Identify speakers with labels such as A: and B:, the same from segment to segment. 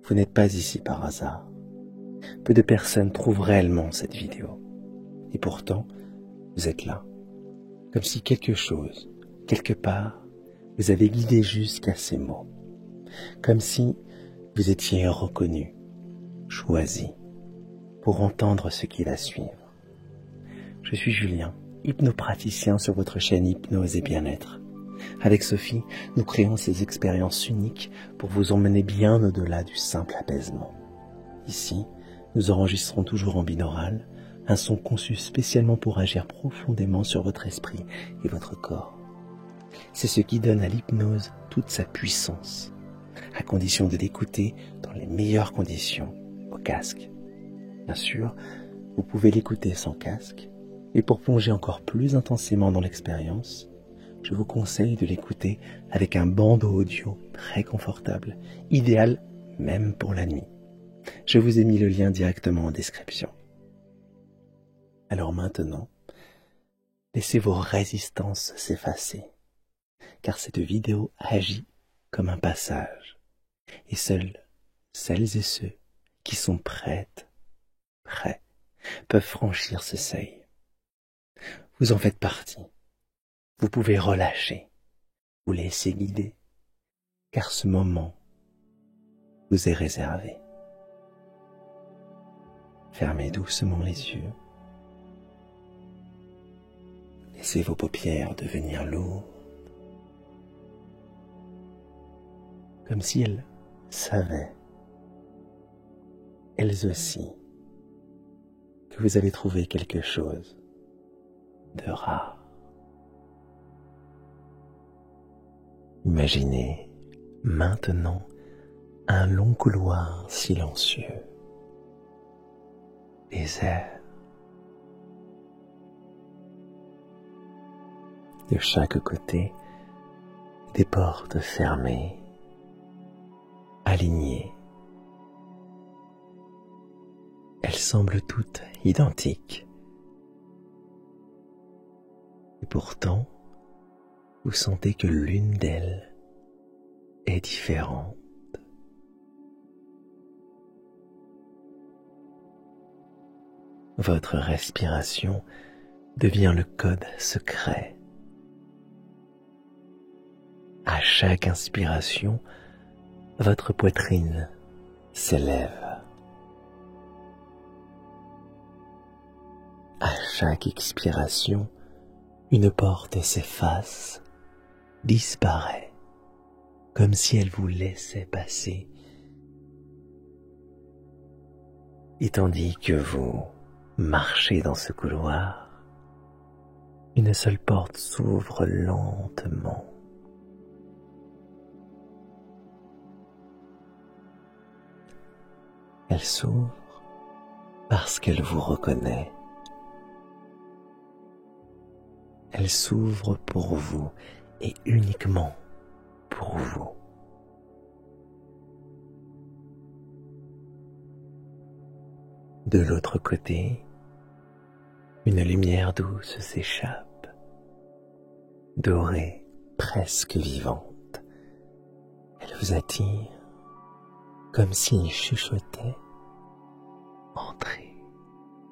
A: Vous n'êtes pas ici par hasard. Peu de personnes trouvent réellement cette vidéo. Et pourtant, vous êtes là. Comme si quelque chose, quelque part, vous avait guidé jusqu'à ces mots. Comme si vous étiez reconnu, choisi, pour entendre ce qui va suivre. Je suis Julien, hypnopraticien sur votre chaîne Hypnose et Bien-être. Avec Sophie, nous créons ces expériences uniques pour vous emmener bien au-delà du simple apaisement. Ici, nous enregistrons toujours en binaural, un son conçu spécialement pour agir profondément sur votre esprit et votre corps. C'est ce qui donne à l'hypnose toute sa puissance, à condition de l'écouter dans les meilleures conditions, au casque. Bien sûr, vous pouvez l'écouter sans casque, et pour plonger encore plus intensément dans l'expérience, je vous conseille de l'écouter avec un bandeau audio très confortable, idéal même pour la nuit. Je vous ai mis le lien directement en description. Alors maintenant, laissez vos résistances s'effacer, car cette vidéo agit comme un passage, et seuls celles et ceux qui sont prêts, peuvent franchir ce seuil. Vous en faites partie. Vous pouvez relâcher, vous laisser guider, car ce moment vous est réservé. Fermez doucement les yeux. Laissez vos paupières devenir lourdes, comme si elles savaient, elles aussi, que vous avez trouvé quelque chose de rare. Imaginez maintenant un long couloir silencieux, désert. De chaque côté, des portes fermées, alignées. Elles semblent toutes identiques. Et pourtant, vous sentez que l'une d'elles est différente. Votre respiration devient le code secret. À chaque inspiration, votre poitrine s'élève. À chaque expiration, une porte s'efface, disparaît, comme si elle vous laissait passer. Et tandis que vous marchez dans ce couloir, une seule porte s'ouvre lentement. Elle s'ouvre parce qu'elle vous reconnaît. Elle s'ouvre pour vous et uniquement pour vous. De l'autre côté, une lumière douce s'échappe, dorée, presque vivante. Elle vous attire comme s'il chuchotait. Entrez,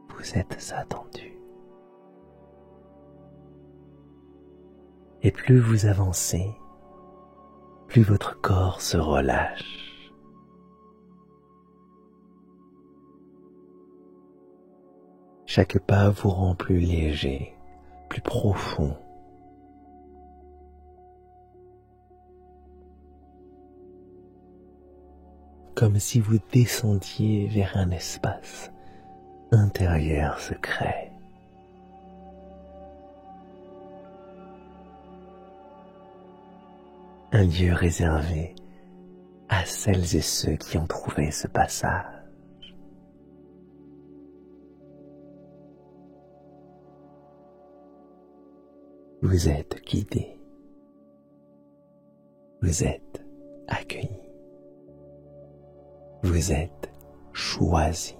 A: vous êtes attendu. Et plus vous avancez, plus votre corps se relâche. Chaque pas vous rend plus léger, plus profond. Comme si vous descendiez vers un espace intérieur secret. Un lieu réservé à celles et ceux qui ont trouvé ce passage. Vous êtes guidé. Vous êtes accueilli. Vous êtes choisi.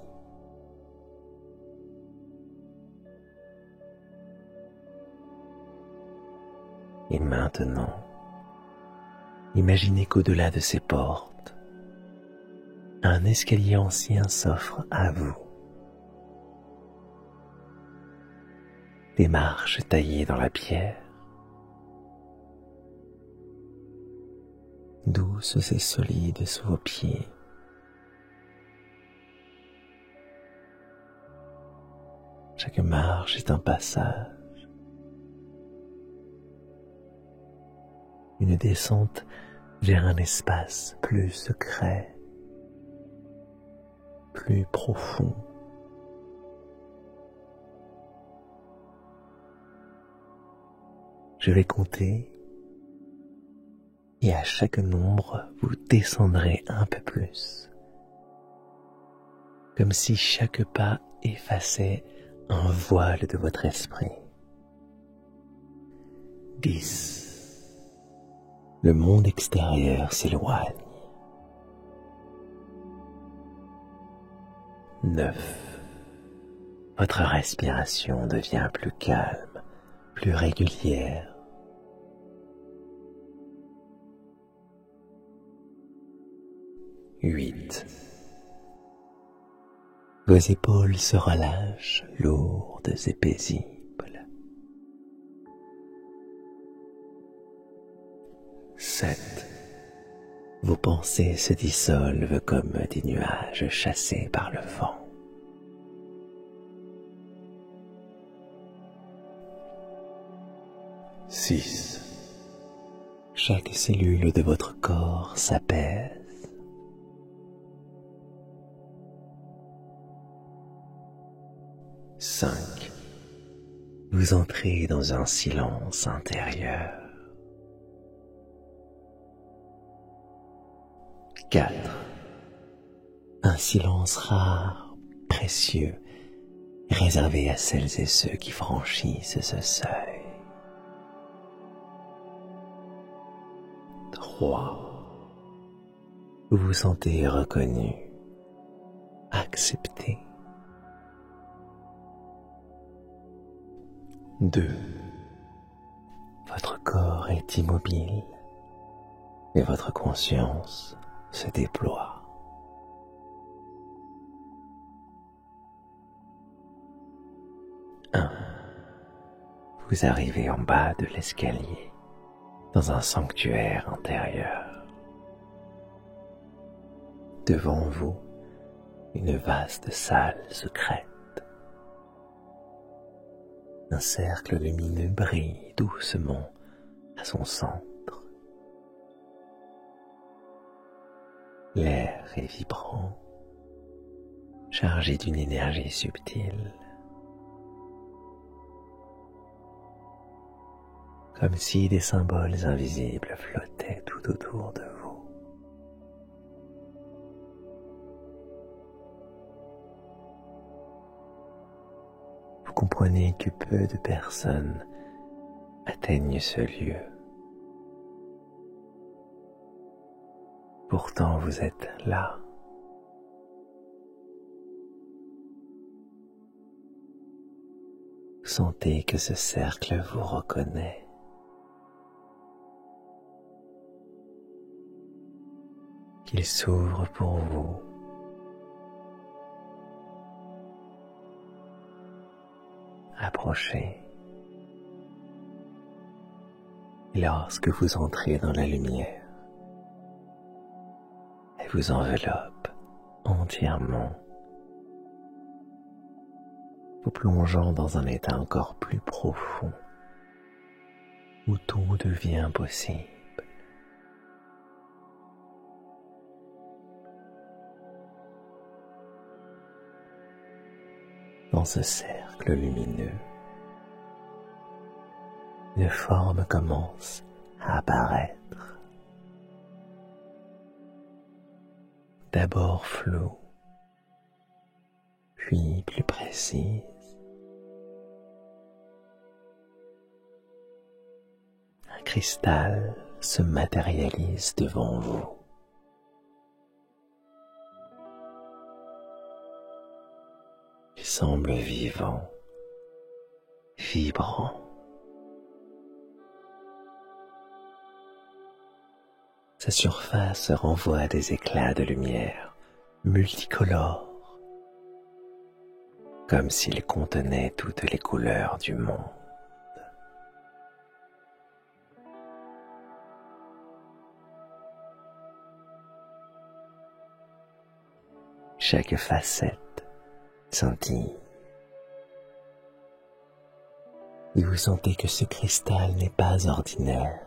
A: Et maintenant, imaginez qu'au-delà de ces portes, Un escalier ancien s'offre à vous. Des marches taillées dans la pierre, douces et solides sous vos pieds. Chaque marche est un passage, une descente vers un espace plus secret, plus profond. Je vais compter et à chaque nombre, vous descendrez un peu plus, comme si chaque pas effaçait un voile de votre esprit. 10. Le monde extérieur s'éloigne. 9. Votre respiration devient plus calme, plus régulière. 8. Vos épaules se relâchent, lourdes et paisibles. 7. Vos pensées se dissolvent comme des nuages chassés par le vent. 6. Chaque cellule de votre corps s'apaise. 5. Vous entrez dans un silence intérieur. 4. Un silence rare, précieux, réservé à celles et ceux qui franchissent ce seuil. 3. Vous vous sentez reconnu, accepté. 2. Votre corps est immobile et votre conscience se déploie. 1. Vous arrivez en bas de l'escalier, dans un sanctuaire intérieur. Devant vous, une vaste salle secrète. Un cercle lumineux brille doucement à son centre. L'air est vibrant, chargé d'une énergie subtile, comme si des symboles invisibles flottaient tout autour de vous. Vous comprenez que peu de personnes atteignent ce lieu. Pourtant, vous êtes là. Sentez que ce cercle vous reconnaît. Qu'il s'ouvre pour vous. Approchez. Et lorsque vous entrez dans la lumière, elle vous enveloppe entièrement, vous plongeant dans un état encore plus profond, où tout devient possible. Dans ce cercle lumineux, une forme commence à apparaître. D'abord floue, puis plus précise. Un cristal se matérialise devant vous. Il semble vivant, vibrant. Sa surface renvoie des éclats de lumière multicolore, comme s'il contenait toutes les couleurs du monde. Chaque facette scintille. Et vous sentez que ce cristal n'est pas ordinaire.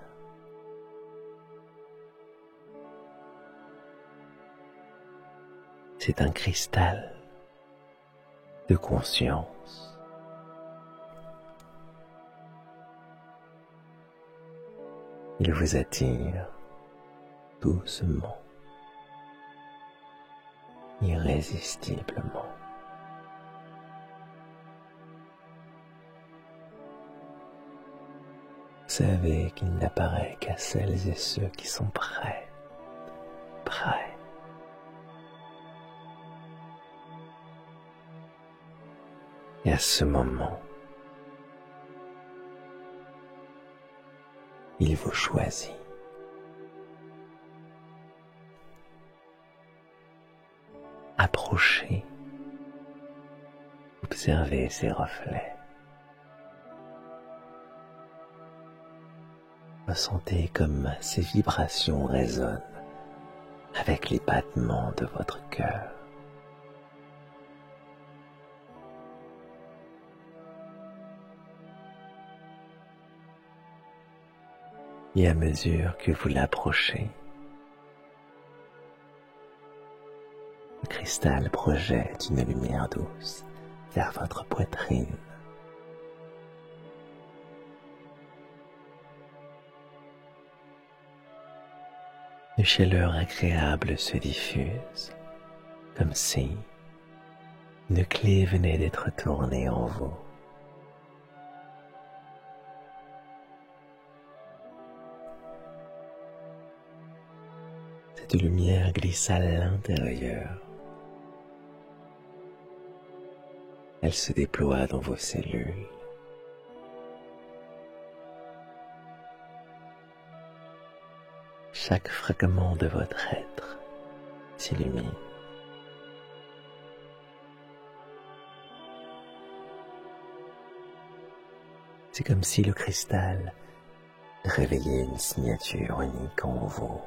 A: C'est un cristal de conscience. Il vous attire doucement, irrésistiblement. Vous savez qu'il n'apparaît qu'à celles et ceux qui sont prêts. Et à ce moment, il vous choisit. Approchez, observez ses reflets. Ressentez comme ces vibrations résonnent avec les battements de votre cœur. Et à mesure que vous l'approchez, le cristal projette une lumière douce vers votre poitrine. Une chaleur agréable se diffuse, comme si une clé venait d'être tournée en vous. Cette lumière glisse à l'intérieur. Elle se déploie dans vos cellules. Chaque fragment de votre être s'illumine. C'est comme si le cristal réveillait une signature unique en vous.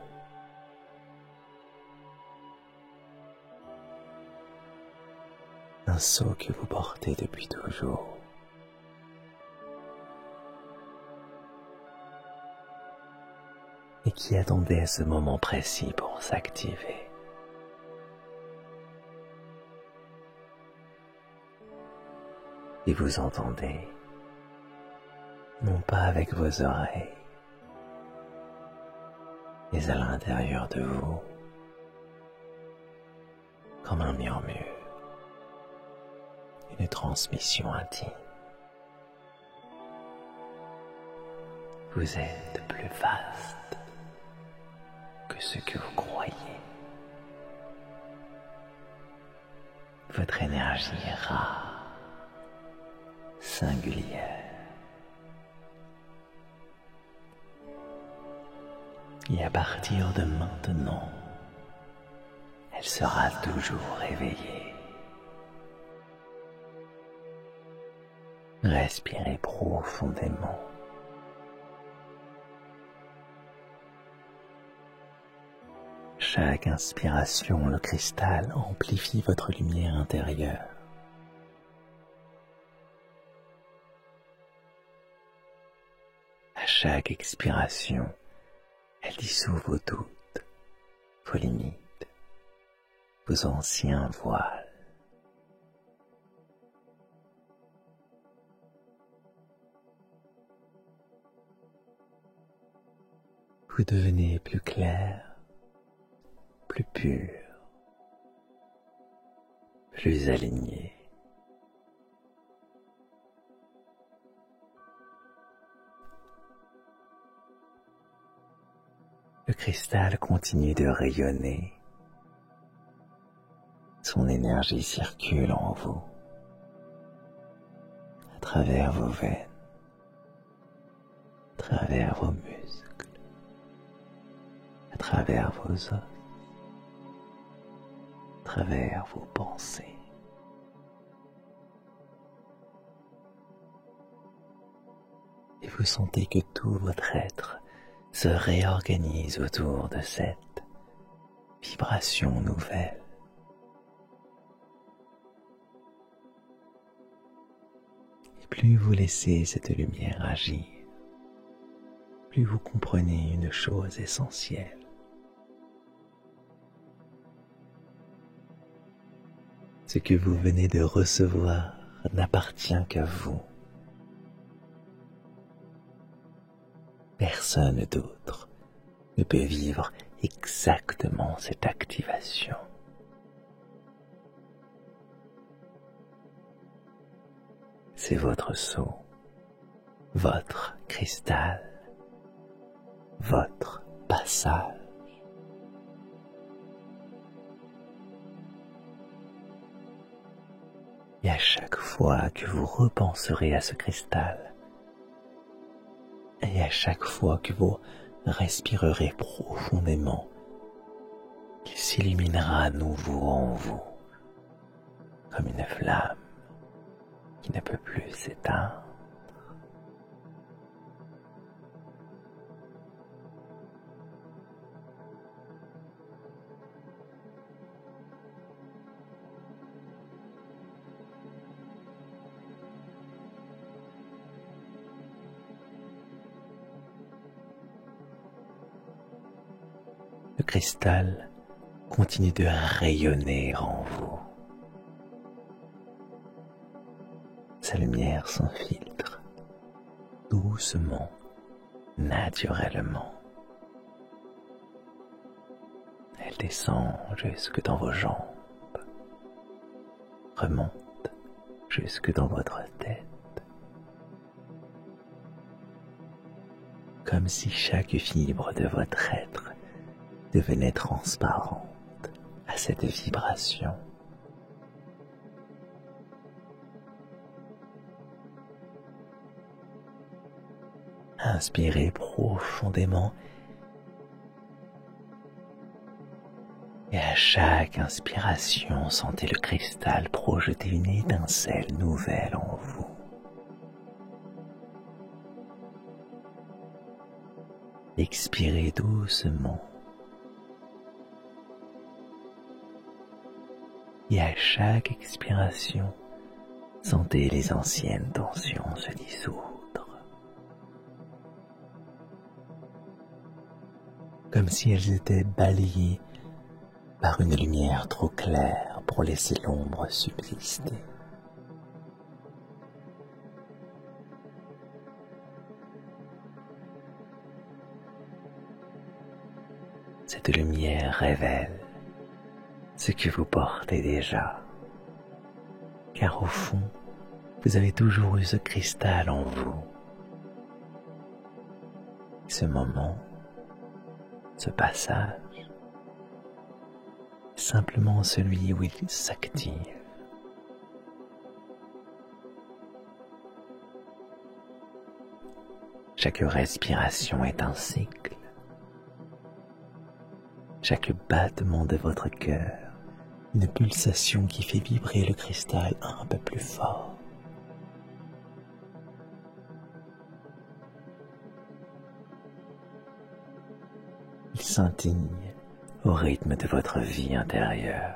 A: Un sceau que vous portez depuis toujours. Et qui attendait ce moment précis pour s'activer. Et vous entendez, non pas avec vos oreilles, mais à l'intérieur de vous, comme un murmure, une transmission intime. Vous êtes plus vaste que ce que vous croyez. Votre énergie est rare, singulière. Et à partir de maintenant, elle sera toujours réveillée. Respirez profondément. Chaque inspiration, le cristal amplifie votre lumière intérieure. À chaque expiration, elle dissout vos doutes, vos limites, vos anciens voiles. Vous devenez plus clair, plus pur, plus aligné. Le cristal continue de rayonner. Son énergie circule en vous, à travers vos veines, à travers vos muscles, à travers vos os. travers vos pensées. Et vous sentez que tout votre être se réorganise autour de cette vibration nouvelle. Et plus vous laissez cette lumière agir, plus vous comprenez une chose essentielle. Ce que vous venez de recevoir n'appartient qu'à vous. Personne d'autre ne peut vivre exactement cette activation. C'est votre sceau, votre cristal, votre passage. Et à chaque fois que vous repenserez à ce cristal, et à chaque fois que vous respirerez profondément, il s'illuminera à nouveau en vous, comme une flamme qui ne peut plus s'éteindre. Le cristal continue de rayonner en vous. Sa lumière s'infiltre doucement, naturellement. Elle descend jusque dans vos jambes, remonte jusque dans votre tête, comme si chaque fibre de votre être devenait transparente à cette vibration. Inspirez profondément et à chaque inspiration, sentez le cristal projeter une étincelle nouvelle en vous. Expirez doucement et à chaque expiration, sentez les anciennes tensions se dissoudre. Comme si elles étaient balayées par une lumière trop claire pour laisser l'ombre subsister. Cette lumière révèle ce que vous portez déjà, car au fond, vous avez toujours eu ce cristal en vous. Ce moment, ce passage, est simplement celui où il s'active. Chaque respiration est un cycle. Chaque battement de votre cœur, une pulsation qui fait vibrer le cristal un peu plus fort. Il scintille au rythme de votre vie intérieure.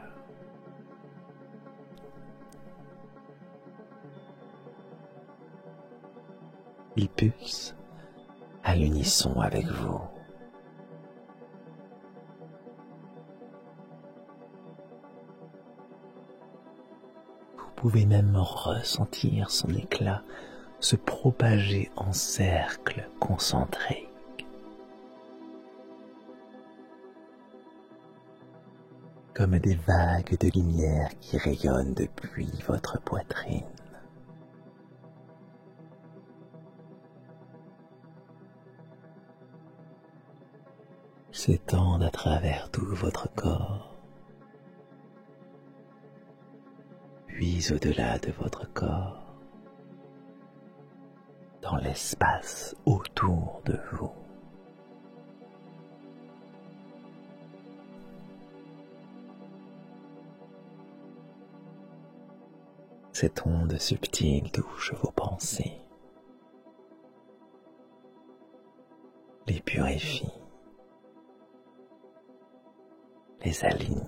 A: Il pulse à l'unisson avec vous. Vous pouvez même ressentir son éclat se propager en cercles concentriques. Comme des vagues de lumière qui rayonnent depuis votre poitrine. Ils s'étendent à travers tout votre corps, puis au-delà de votre corps, dans l'espace autour de vous. Cette onde subtile touche vos pensées, les purifie, les aligne.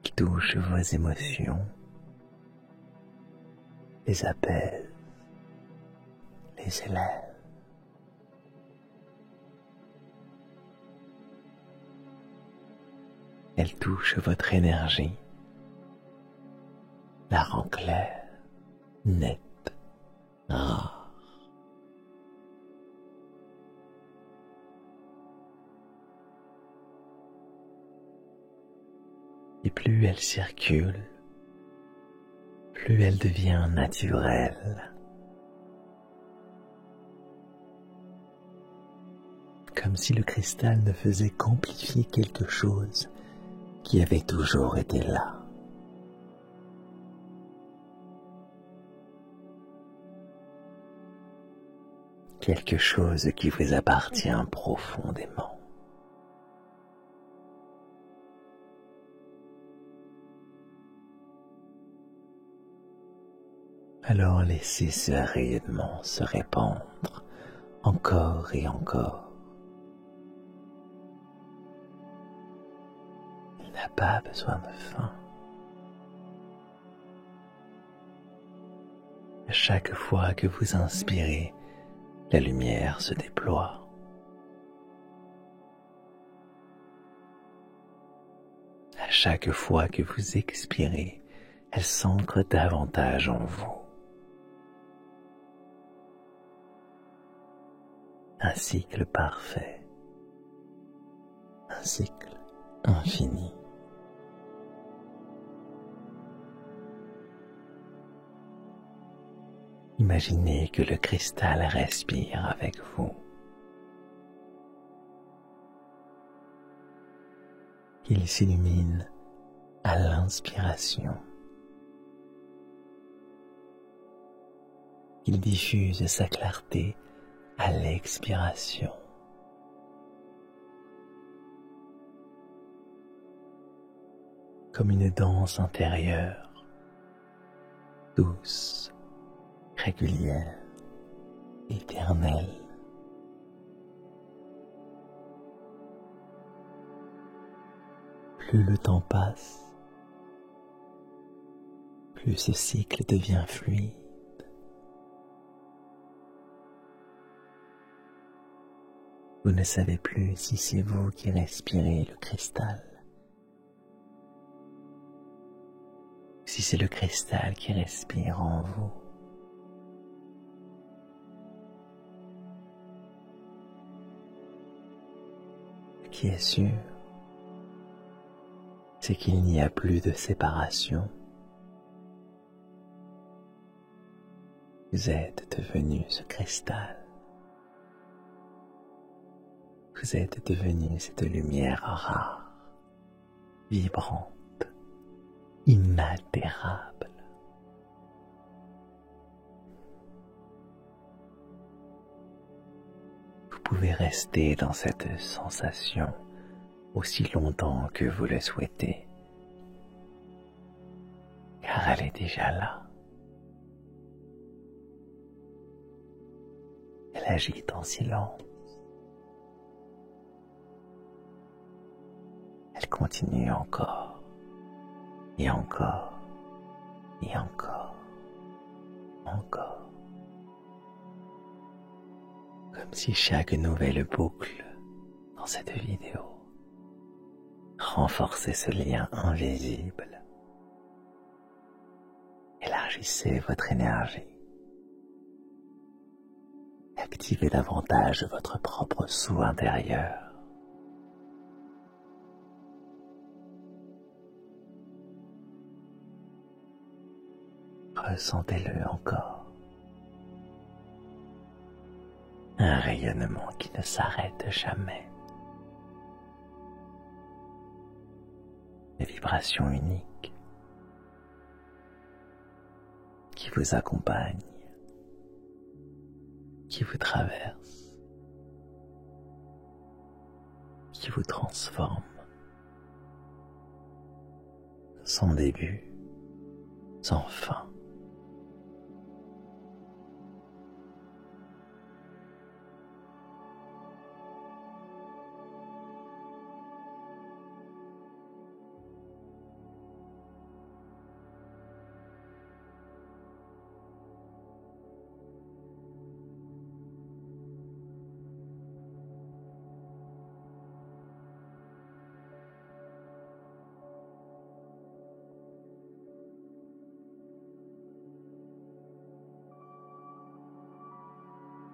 A: Il touche vos émotions, les apaise, les élève. Elle touche votre énergie, la rend claire, nette, rare. Et plus elle circule, plus elle devient naturelle. Comme si le cristal ne faisait qu'amplifier quelque chose qui avait toujours été là. Quelque chose qui vous appartient profondément. Alors laissez ce rayonnement se répandre encore et encore. Il n'a pas besoin de fin. À chaque fois que vous inspirez, la lumière se déploie. À chaque fois que vous expirez, elle s'ancre davantage en vous. Un cycle parfait, un cycle infini. Imaginez que le cristal respire avec vous. Il s'illumine à l'inspiration. Il diffuse sa clarté à l'expiration. Comme une danse intérieure, douce, régulière, éternelle. Plus le temps passe, plus ce cycle devient fluide. Vous ne savez plus si c'est vous qui respirez le cristal, si c'est le cristal qui respire en vous. Ce qui est sûr, c'est qu'il n'y a plus de séparation. Vous êtes devenu ce cristal. Vous êtes devenu cette lumière rare, vibrante, inaltérable. Vous pouvez rester dans cette sensation aussi longtemps que vous le souhaitez, car elle est déjà là. Elle agit en silence. Elle continue encore, et encore, et encore, encore. Comme si chaque nouvelle boucle dans cette vidéo renforçait ce lien invisible, élargissait votre énergie, activez davantage votre propre sou intérieur. Ressentez-le encore. Un rayonnement qui ne s'arrête jamais. Des vibrations uniques qui vous accompagnent, qui vous traversent, qui vous transforment sans début, sans fin.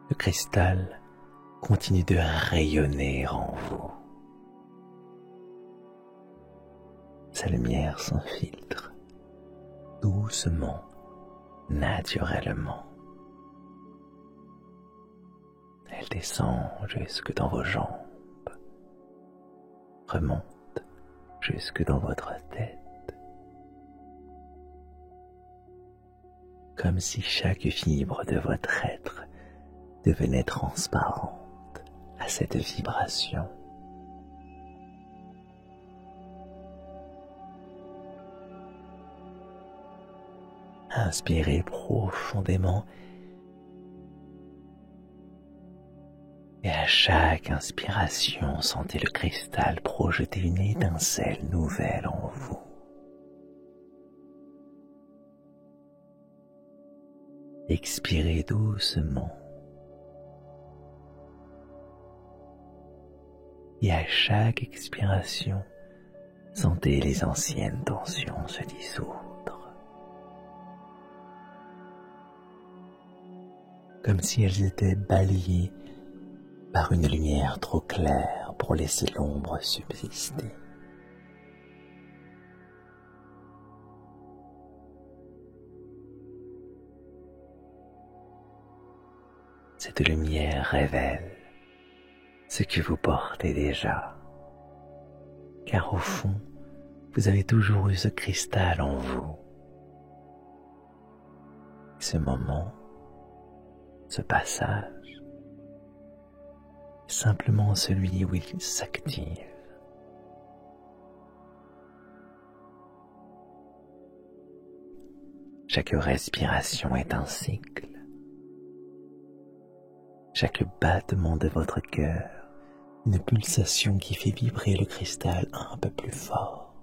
A: Le cristal continue de rayonner en vous. Sa lumière s'infiltre doucement, naturellement. Elle descend jusque dans vos jambes, remonte jusque dans votre tête, comme si chaque fibre de votre être devenait transparente à cette vibration. Inspirez profondément et à chaque inspiration, sentez le cristal projeter une étincelle nouvelle en vous. Expirez doucement. Et à chaque expiration, sentez les anciennes tensions se dissoudre, comme si elles étaient balayées par une lumière trop claire pour laisser l'ombre subsister. Cette lumière révèle ce que vous portez déjà, car au fond, vous avez toujours eu ce cristal en vous. Ce moment, ce passage, est simplement celui où il s'active. Chaque respiration est un cycle. Chaque battement de votre cœur, une pulsation qui fait vibrer le cristal un peu plus fort.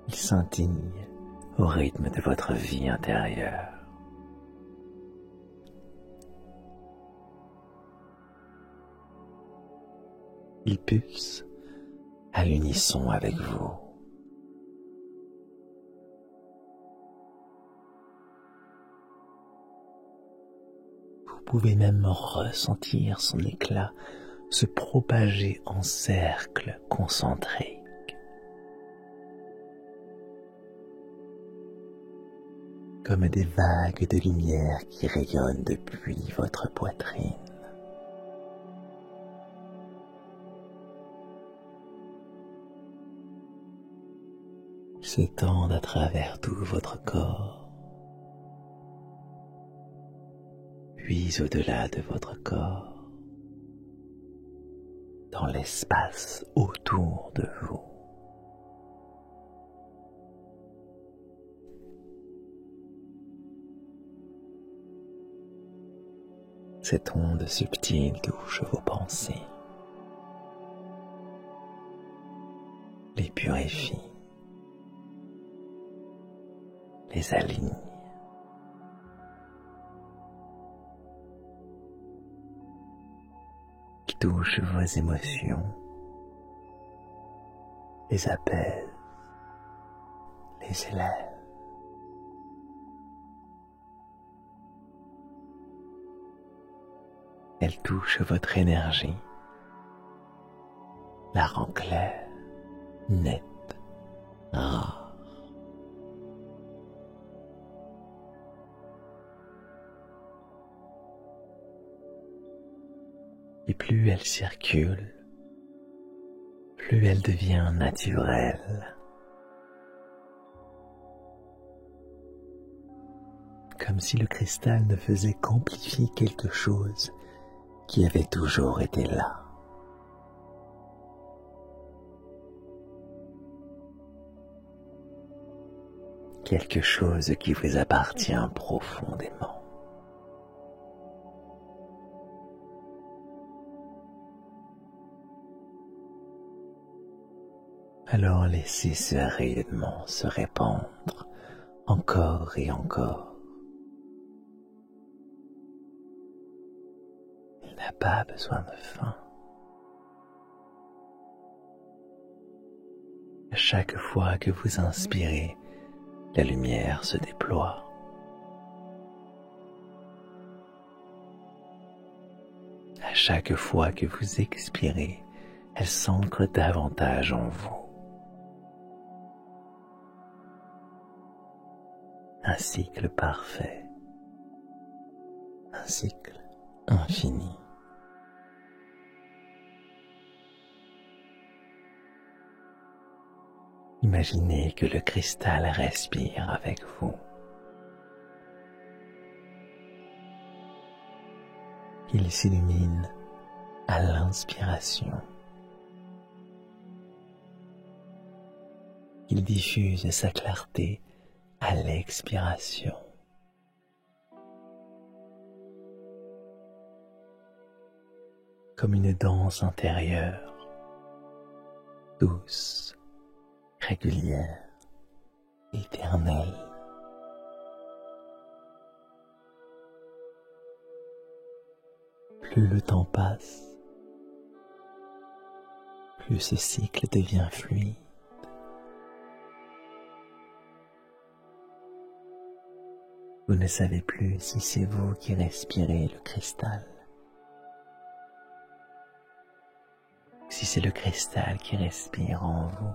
A: Il scintille au rythme de votre vie intérieure. Il pulse à l'unisson avec vous. Vous pouvez même ressentir son éclat se propager en cercles concentriques. Comme des vagues de lumière qui rayonnent depuis votre poitrine. Ils s'étendent à travers tout votre corps. Puis au-delà de votre corps, dans l'espace autour de vous. Cette onde subtile touche vos pensées, les purifie, les aligne. Touche vos émotions, les apaise, les élève. Elle touche votre énergie, la rend claire, nette, rare. Et plus elle circule, plus elle devient naturelle. Comme si le cristal ne faisait qu'amplifier quelque chose qui avait toujours été là. Quelque chose qui vous appartient profondément. Alors laissez ce rayonnement se répandre encore et encore. Il n'a pas besoin de fin. À chaque fois que vous inspirez, la lumière se déploie. À chaque fois que vous expirez, elle s'ancre davantage en vous. Un cycle parfait, un cycle infini. Imaginez que le cristal respire avec vous. Il s'illumine à l'inspiration. Il diffuse sa clarté à l'expiration. Comme une danse intérieure, douce, régulière, éternelle. Plus le temps passe, plus ce cycle devient fluide. Vous ne savez plus si c'est vous qui respirez le cristal, si c'est le cristal qui respire en vous.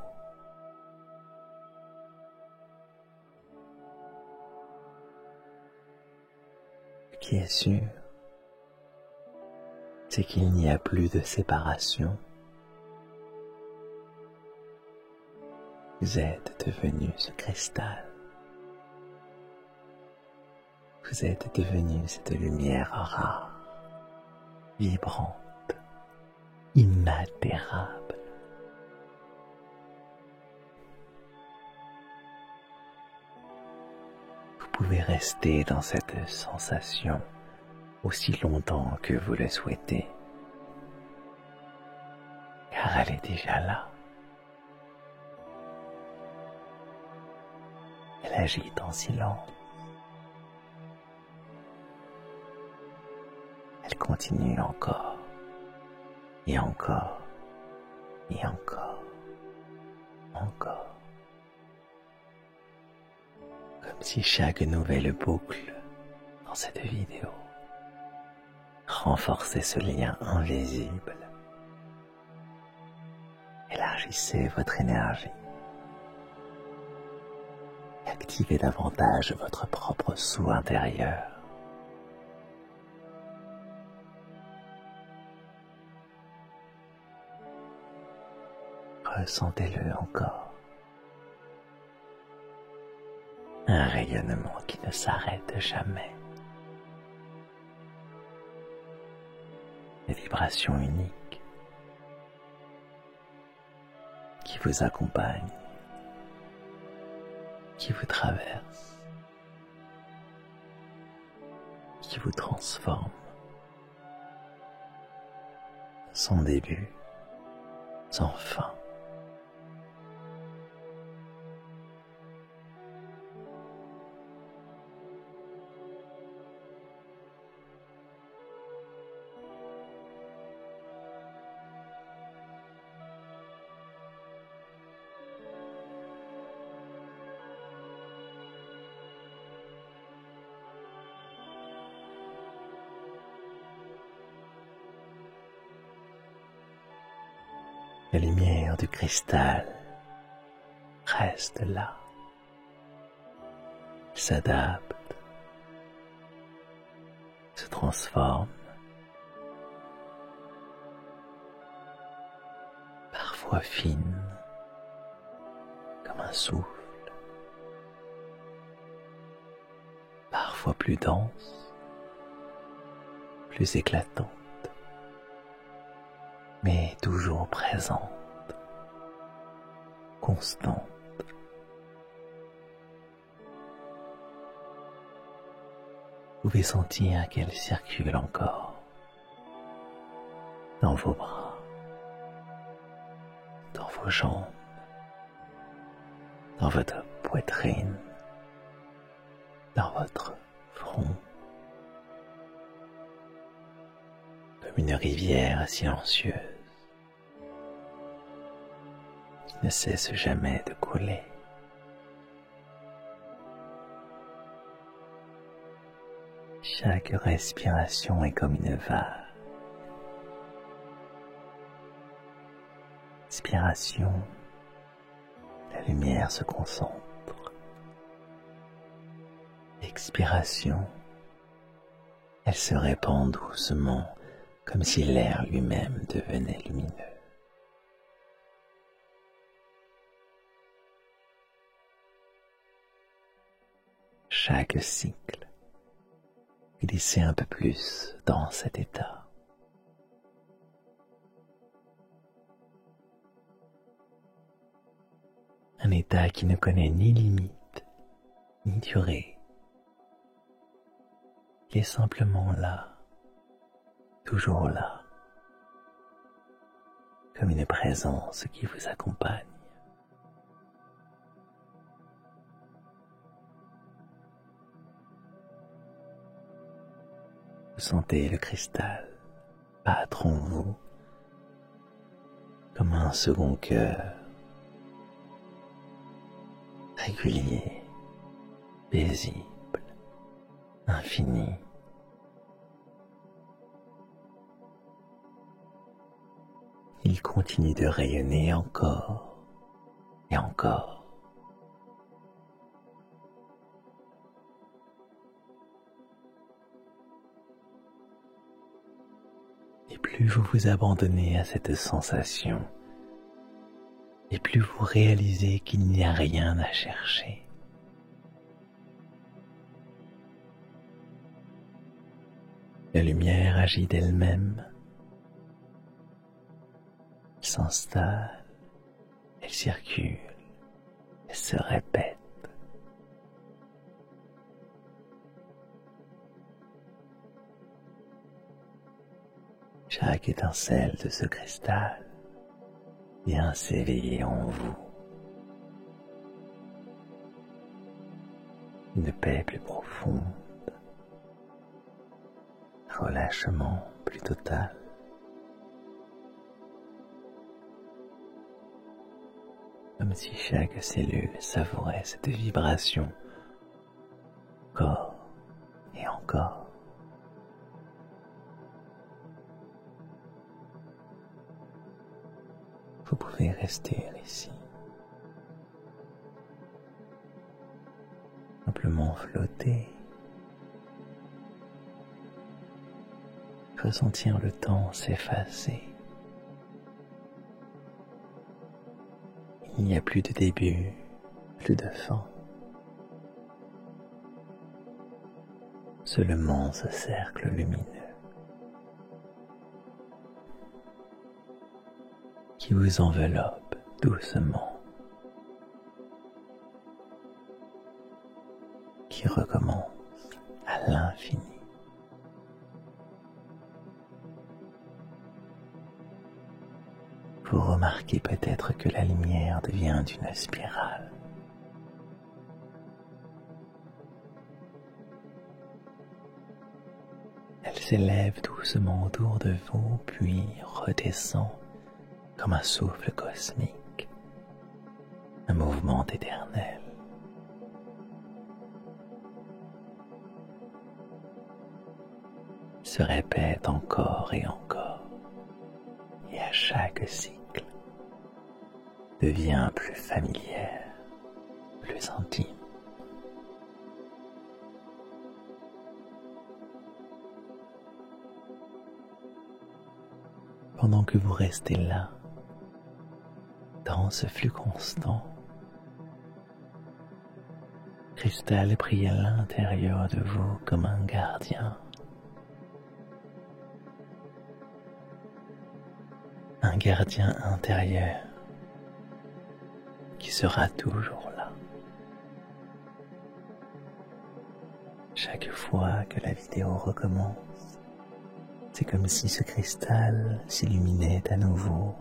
A: Ce qui est sûr, c'est qu'il n'y a plus de séparation. Vous êtes devenu ce cristal. Vous êtes devenu cette lumière rare, vibrante, immatérable. Vous pouvez rester dans cette sensation aussi longtemps que vous le souhaitez, car elle est déjà là. Elle agit en silence. Elle continue encore, et encore, et encore, encore. Comme si chaque nouvelle boucle dans cette vidéo renforçait ce lien invisible, élargissait votre énergie, et activait davantage votre propre soi intérieur. Ressentez-le encore. Un rayonnement qui ne s'arrête jamais. Des vibrations uniques qui vous accompagnent, qui vous traversent, qui vous transforment. Sans début, sans fin. La lumière du cristal reste là, s'adapte, se transforme, parfois fine comme un souffle, parfois plus dense, plus éclatante. mais toujours présente, constante. Vous pouvez sentir qu'elle circule encore dans vos bras, dans vos jambes, dans votre poitrine, dans votre front, comme une rivière silencieuse qui ne cesse jamais de couler. Chaque respiration est comme une vague. Inspiration, la lumière se concentre. Expiration, elle se répand doucement comme si l'air lui-même devenait lumineux. Chaque cycle, glissez un peu plus dans cet état. Un état qui ne connaît ni limite, ni durée. Il est simplement là, toujours là, comme une présence qui vous accompagne. Vous sentez le cristal battre en vous comme un second cœur, régulier, paisible, infini. Il continue de rayonner encore et encore. Et plus vous vous abandonnez à cette sensation, et plus vous réalisez qu'il n'y a rien à chercher. La lumière agit d'elle-même. Elle s'installe, elle circule, elle se répète. Chaque étincelle de ce cristal vient s'éveiller en vous. Une paix plus profonde, un relâchement plus total. Comme si chaque cellule savourait cette vibration encore et encore. Vous pouvez rester ici, simplement flotter, ressentir le temps s'effacer. Il n'y a plus de début, plus de fin. Seulement ce cercle lumineux qui vous enveloppe doucement, qui recommence à l'infini. Vous remarquez peut-être que la lumière devient une spirale. Elle s'élève doucement autour de vous, puis redescend comme un souffle cosmique, un mouvement éternel. Se répète encore et encore, et à chaque cycle devient plus familière, plus intime. Pendant que vous restez là, dans ce flux constant, Cristal brille à l'intérieur de vous comme un gardien. un gardien intérieur qui sera toujours là. Chaque fois que la vidéo recommence, c'est comme si ce cristal s'illuminait à nouveau,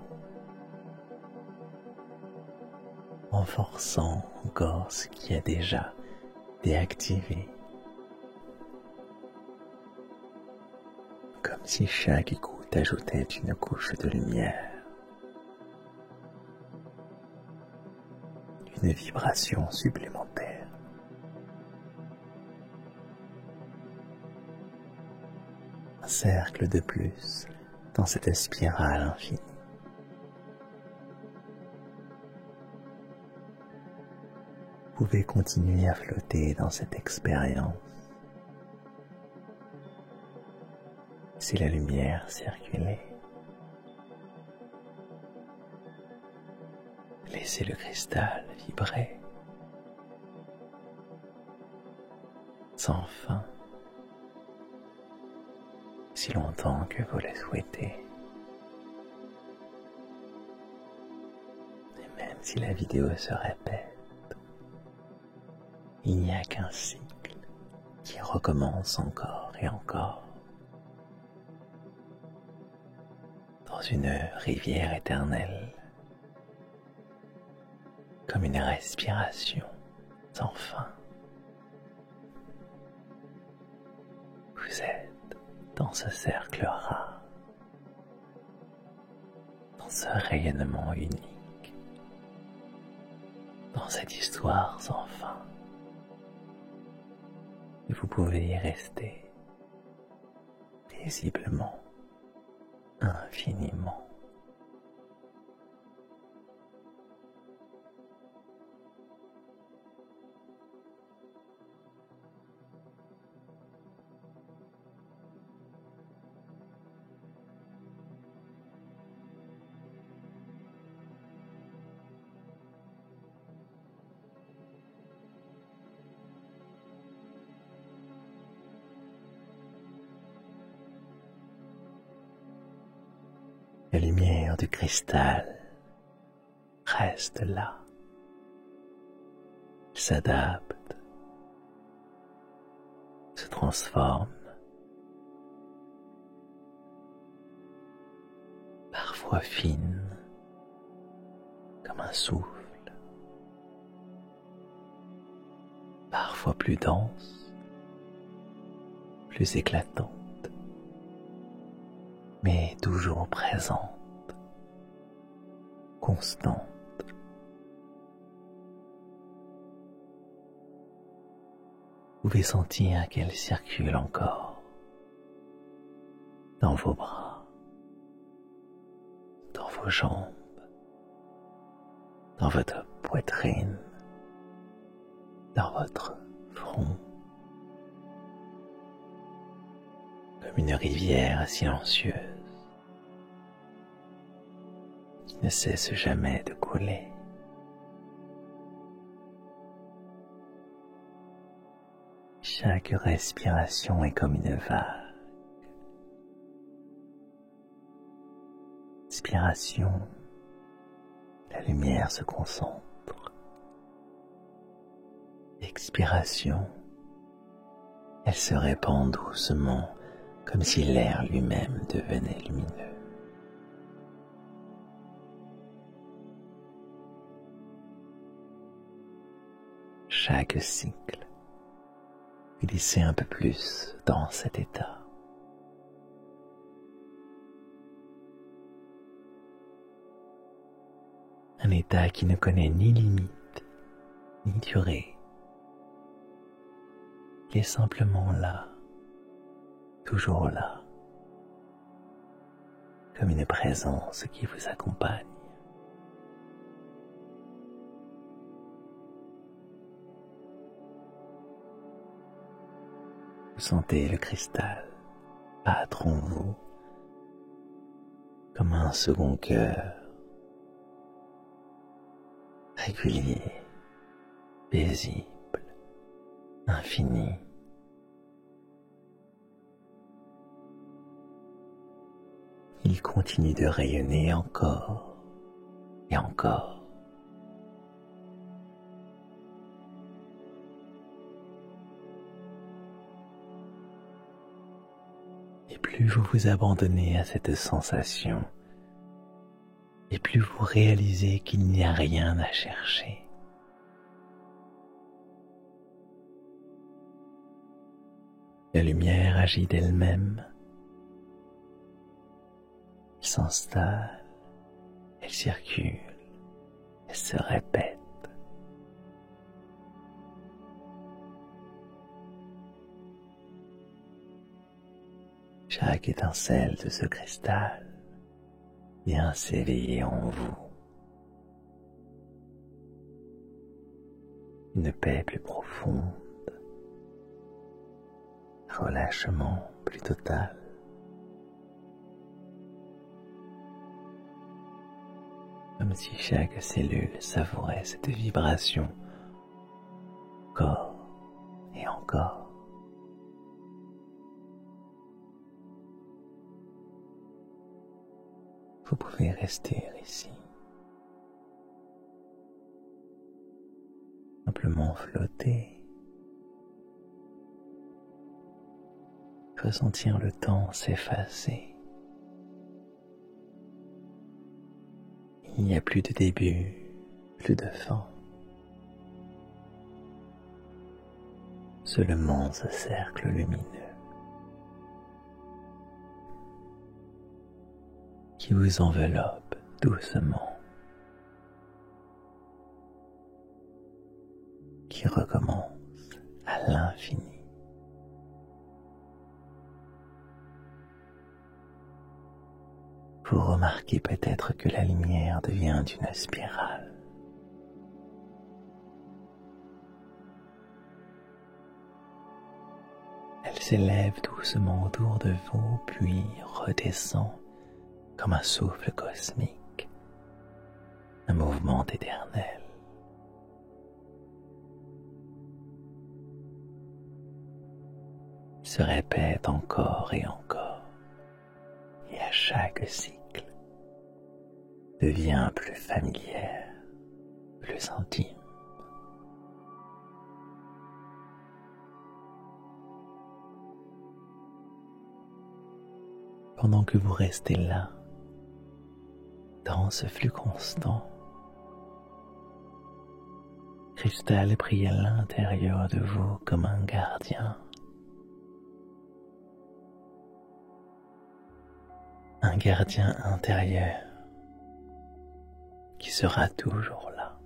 A: renforçant encore ce qui a déjà déactivé. Comme si chaque écoute ajoutait une couche de lumière, une vibration supplémentaire. Un cercle de plus dans cette spirale infinie. Vous pouvez continuer à flotter dans cette expérience. Si la lumière circulait, laissez le cristal vibrer sans fin, si longtemps que vous le souhaitez. Et même si la vidéo se répète, il n'y a qu'un cycle qui recommence encore et encore. Dans une rivière éternelle, comme une respiration sans fin. Vous êtes dans ce cercle rare, dans ce rayonnement unique, dans cette histoire sans fin. Et vous pouvez y rester paisiblement, infiniment. La lumière du cristal reste là. Il s'adapte, se transforme, parfois fine comme un souffle, parfois plus dense, plus éclatante, mais toujours présente, constante. Vous pouvez sentir qu'elle circule encore dans vos bras, dans vos jambes, dans votre poitrine, dans votre front, comme une rivière silencieuse qui ne cesse jamais de couler. Chaque respiration est comme une vague. Inspiration, la lumière se concentre. Expiration, elle se répand doucement comme si l'air lui-même devenait lumineux. Chaque cycle, glissez un peu plus dans cet état. Un état qui ne connaît ni limite, ni durée. Il est simplement là, toujours là, comme une présence qui vous accompagne. Vous sentez le cristal battre en vous comme un second cœur, régulier, paisible, infini. il continue de rayonner encore et encore. Et plus vous vous abandonnez à cette sensation, et plus vous réalisez qu'il n'y a rien à chercher. La lumière agit d'elle-même. Elle s'installe, elle circule, elle se répète. Chaque étincelle de ce cristal vient s'éveiller en vous. Une paix plus profonde, un relâchement plus total. Comme si chaque cellule savourait cette vibration encore et encore. Vous pouvez rester ici, simplement flotter, ressentir le temps s'effacer. Il n'y a plus de début, plus de fin. Seulement ce cercle lumineux qui vous enveloppe doucement, qui recommence à l'infini. Vous remarquez peut-être que la lumière devient une spirale. Elle s'élève doucement autour de vous, puis redescend comme un souffle cosmique, un mouvement éternel. Il se répète encore et encore, et à chaque cycle devient plus familière, plus intime. Pendant que vous restez là, dans ce flux constant, Cristal brille à l'intérieur de vous comme un gardien. Un gardien intérieur qui sera toujours là.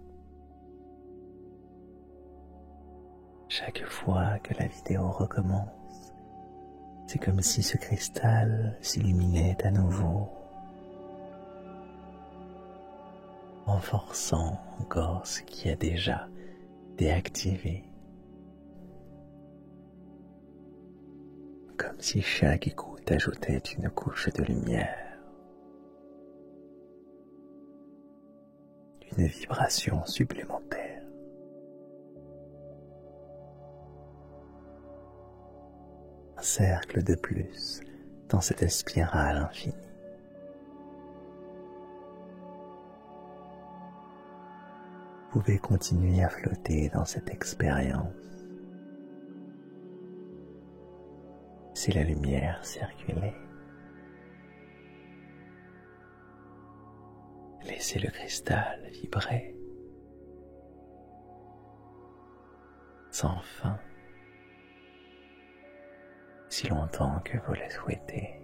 A: Chaque fois que la vidéo recommence, c'est comme si ce cristal s'illuminait à nouveau, renforçant encore ce qui a déjà déactivé, comme si chaque écoute ajoutait une couche de lumière, une vibration supplémentaire. Un cercle de plus dans cette spirale infinie. Vous pouvez continuer à flotter dans cette expérience. C'est la lumière circuler. Laissez le cristal vibrer sans fin, si longtemps que vous le souhaitez.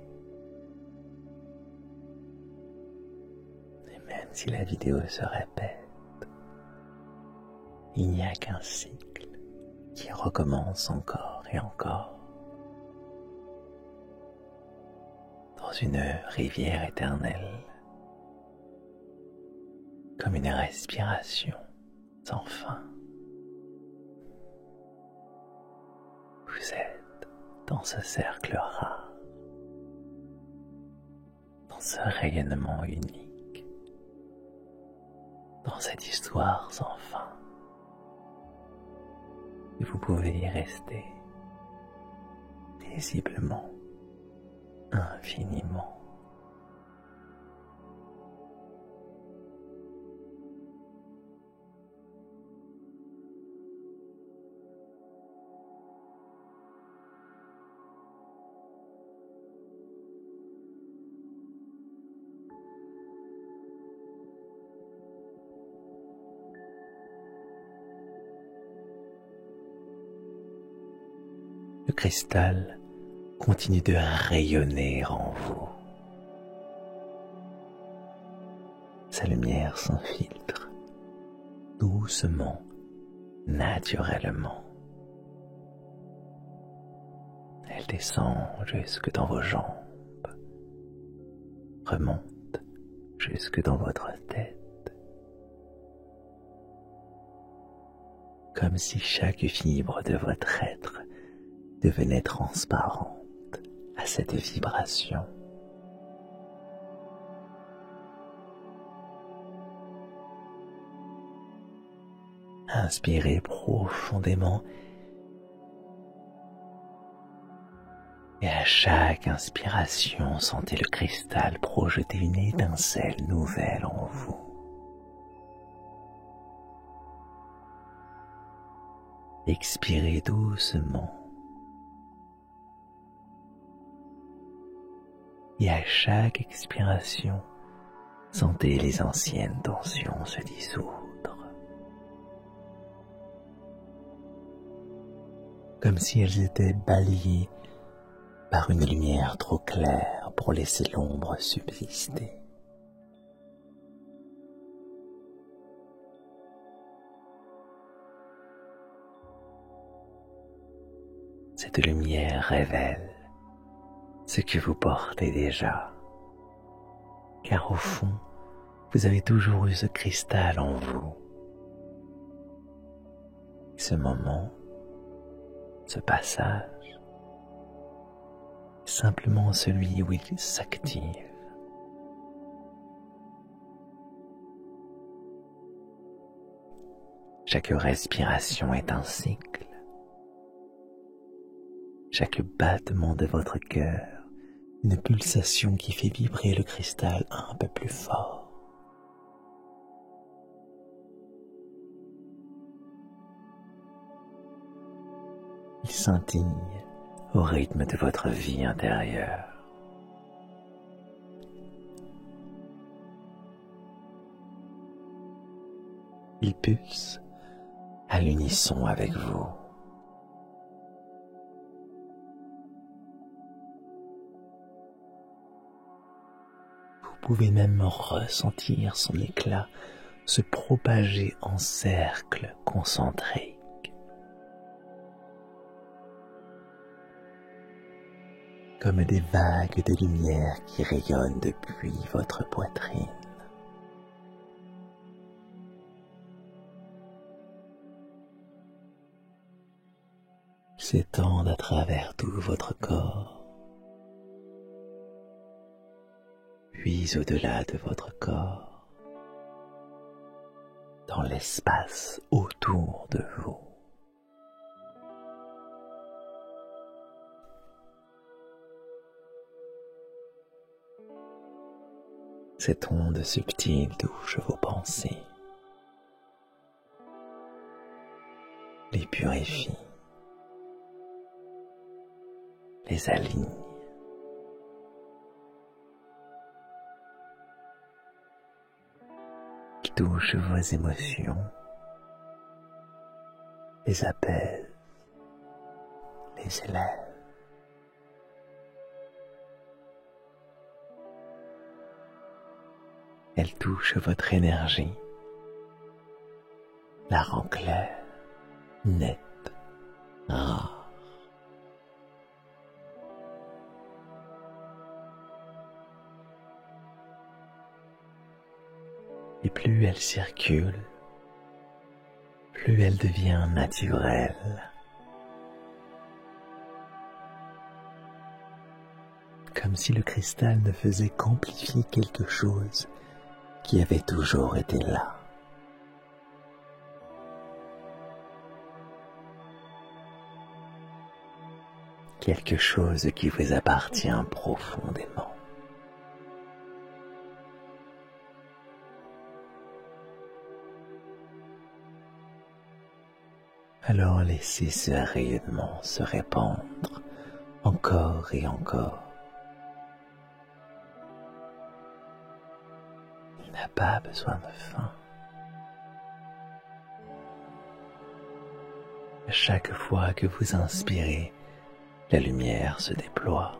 A: Et même si la vidéo se répète, il n'y a qu'un cycle qui recommence encore et encore. Dans une rivière éternelle, comme une respiration sans fin. Vous êtes dans ce cercle rare, dans ce rayonnement unique, dans cette histoire sans fin. Et vous pouvez y rester paisiblement, infiniment. Le cristal continue de rayonner en vous. Sa lumière s'infiltre doucement, naturellement. Elle descend jusque dans vos jambes, remonte jusque dans votre tête, comme si chaque fibre de votre être devenait transparente à cette vibration. Inspirez profondément et à chaque inspiration, sentez le cristal projeter une étincelle nouvelle en vous. Expirez doucement et à chaque expiration, sentez les anciennes tensions se dissoudre. Comme si elles étaient balayées par une lumière trop claire pour laisser l'ombre subsister. Cette lumière révèle ce que vous portez déjà, car au fond, vous avez toujours eu ce cristal en vous. Ce moment, ce passage, est simplement celui où il s'active. Chaque respiration est un cycle. Chaque battement de votre cœur, une pulsation qui fait vibrer le cristal un peu plus fort. Il scintille au rythme de votre vie intérieure. Il pulse à l'unisson avec vous. Vous pouvez même ressentir son éclat se propager en cercles concentriques. Comme des vagues de lumière qui rayonnent depuis votre poitrine. Ils s'étendent à travers tout votre corps, puis au-delà de votre corps, dans l'espace autour de vous. Cette onde subtile touche vos pensées, les purifie, les aligne. Il touche vos émotions, les apaise, les élève. Elle touche votre énergie, la rend claire, nette, rare. Et plus elle circule, plus elle devient naturelle. Comme si le cristal ne faisait qu'amplifier quelque chose qui avait toujours été là. Quelque chose qui vous appartient profondément. Alors laissez ce rayonnement se répandre encore et encore. Il n'a pas besoin de fin. À chaque fois que vous inspirez, la lumière se déploie.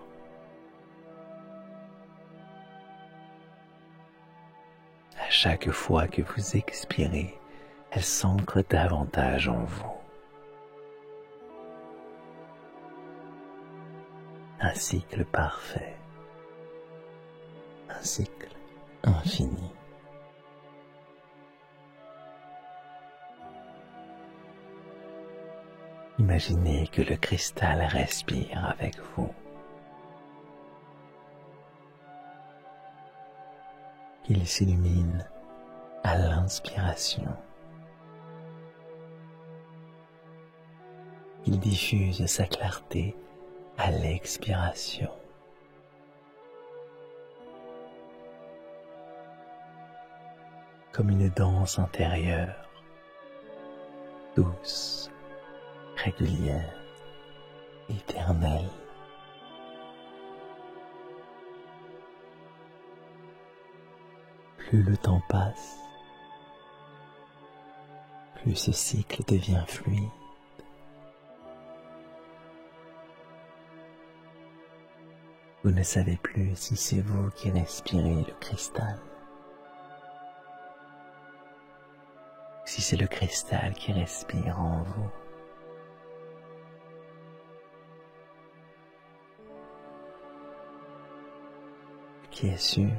A: À chaque fois que vous expirez, elle s'ancre davantage en vous. Un cycle parfait, un cycle infini. Imaginez que le cristal respire avec vous, qu'il s'illumine à l'inspiration, qu'il diffuse sa clarté à l'expiration. Comme une danse intérieure, douce, régulière, éternelle. Plus le temps passe, plus ce cycle devient fluide. Vous ne savez plus si c'est vous qui respirez le cristal, si c'est le cristal qui respire en vous. Ce qui est sûr,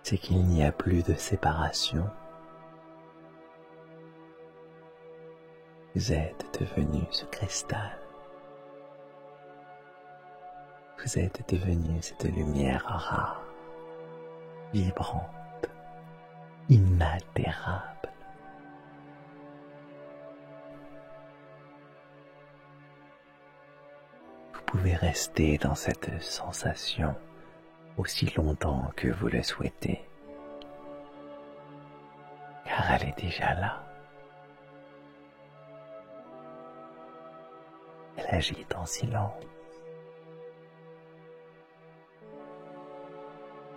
A: c'est qu'il n'y a plus de séparation. Vous êtes devenu ce cristal. Vous êtes devenu cette lumière rare, vibrante, inaltérable. Vous pouvez rester dans cette sensation aussi longtemps que vous le souhaitez, car elle est déjà là. Elle agit en silence.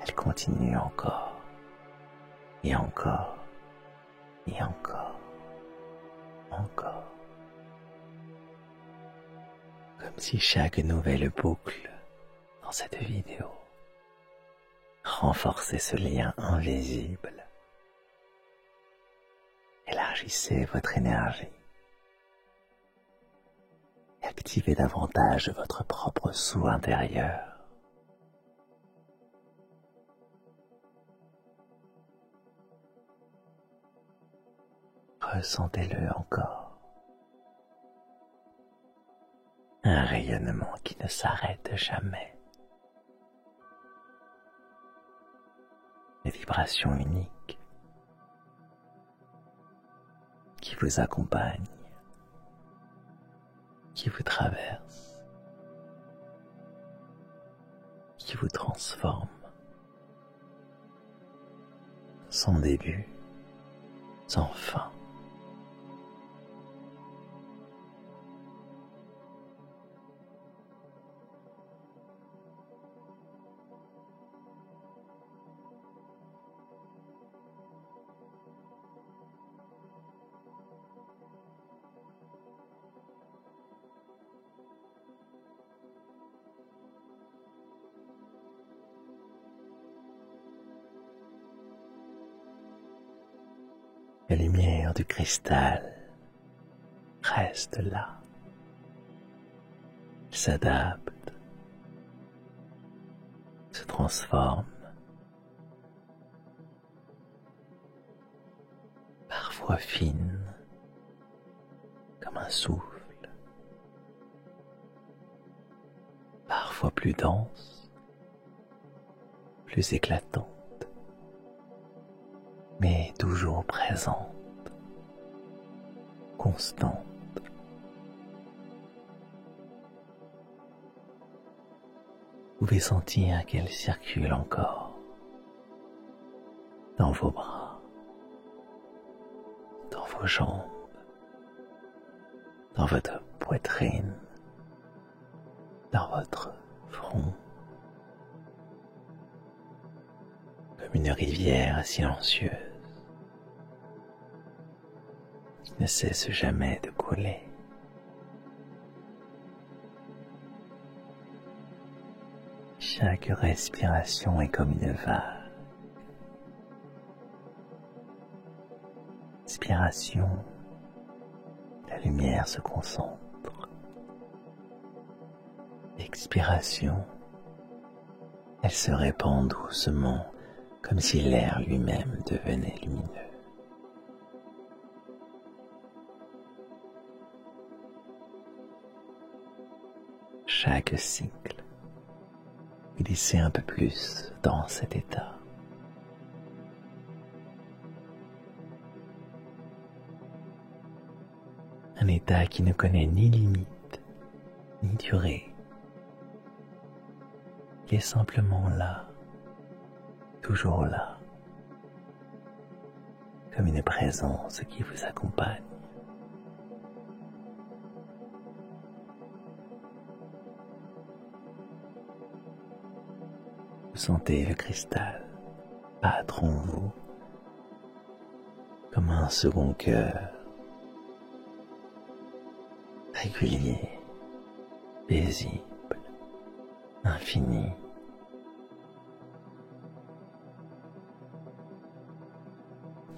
A: Elle continue encore, et encore, et encore, encore. Comme si chaque nouvelle boucle dans cette vidéo renforçait ce lien invisible, élargissait votre énergie, et activait davantage votre propre soi intérieur. Ressentez-le encore. Un rayonnement qui ne s'arrête jamais. Des vibrations uniques qui vous accompagnent, qui vous traversent, qui vous transforment, sans début, sans fin. La lumière du cristal reste là. Elle s'adapte, se transforme, parfois fine comme un souffle, parfois plus dense, plus éclatante, mais toujours présente, constante. Vous pouvez sentir qu'elle circule encore dans vos bras, dans vos jambes, dans votre poitrine, dans votre front, comme une rivière silencieuse qui ne cesse jamais de couler. Chaque respiration est comme une vague. Inspiration, la lumière se concentre. Expiration, elle se répand doucement comme si l'air lui-même devenait lumineux. Chaque cycle, glissez un peu plus dans cet état. Un état qui ne connaît ni limite, ni durée. Il est simplement là, toujours là, comme une présence qui vous accompagne. Vous sentez le cristal battre en vous comme un second cœur, régulier, paisible, infini.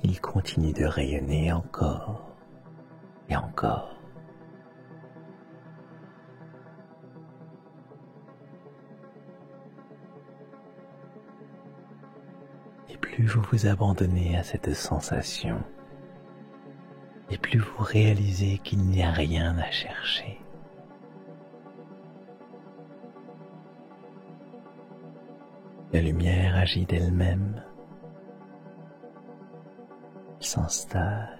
A: Il continue de rayonner encore et encore. Et plus vous vous abandonnez à cette sensation, et plus vous réalisez qu'il n'y a rien à chercher. La lumière agit d'elle-même. Elle s'installe,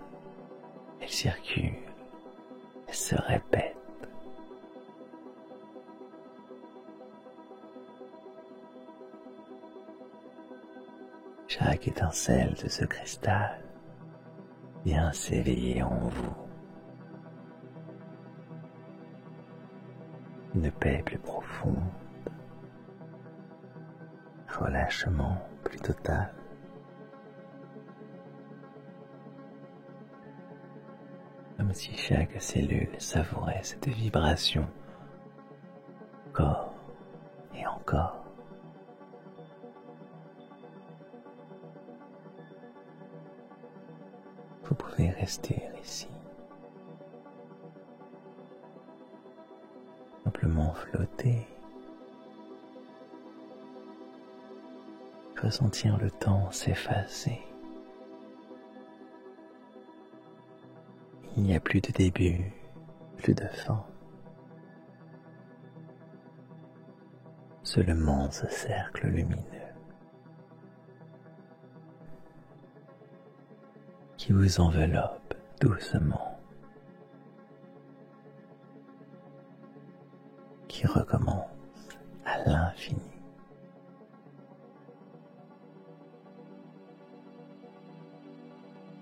A: elle circule, elle se répète. Chaque étincelle de ce cristal vient s'éveiller en vous. Une paix plus profonde, un relâchement plus total. Comme si chaque cellule savourait cette vibration encore et encore. Vous pouvez rester ici, simplement flotter, ressentir le temps s'effacer. Il n'y a plus de début, plus de fin. Seulement ce cercle lumineux qui vous enveloppe doucement, qui recommence à l'infini.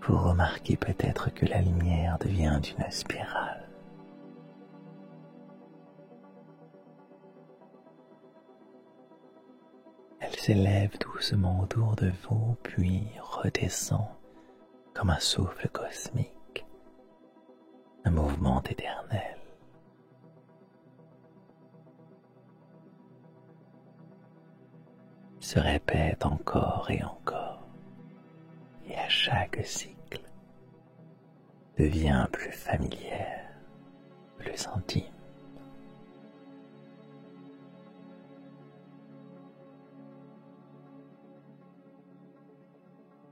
A: Vous remarquez peut-être que la lumière devient une spirale. Elle s'élève doucement autour de vous, puis redescend comme un souffle cosmique, un mouvement éternel. Il se répète encore et encore, et à chaque cycle devient plus familière, plus intime.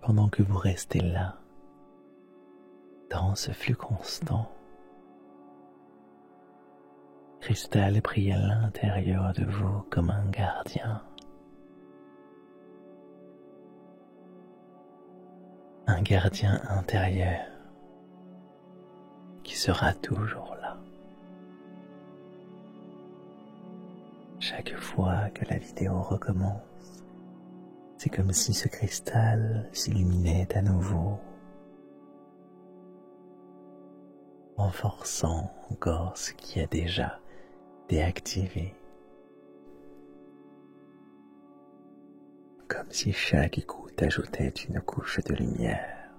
A: Pendant que vous restez là, dans ce flux constant, cristal brille à l'intérieur de vous comme un gardien. Un gardien intérieur qui sera toujours là. Chaque fois que la vidéo recommence, c'est comme si ce cristal s'illuminait à nouveau, renforçant encore ce qui a déjà été activé. Comme si chaque goutte ajoutait une couche de lumière,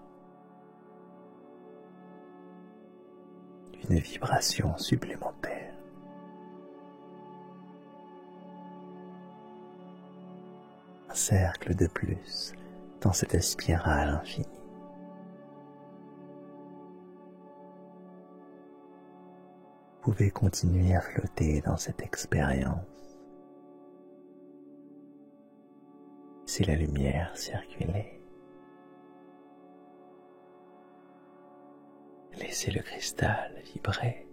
A: une vibration supplémentaire. un cercle de plus dans cette spirale infinie. Vous pouvez continuer à flotter dans cette expérience. Si la lumière circulait, laissez le cristal vibrer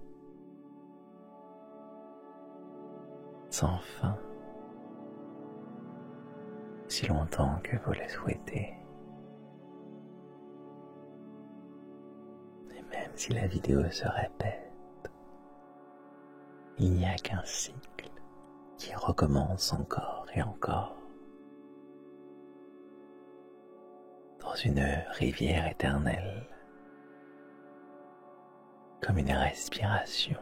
A: sans fin, si longtemps que vous le souhaitez. Et même si la vidéo se répète, il n'y a qu'un cycle qui recommence encore et encore. Dans une rivière éternelle, comme une respiration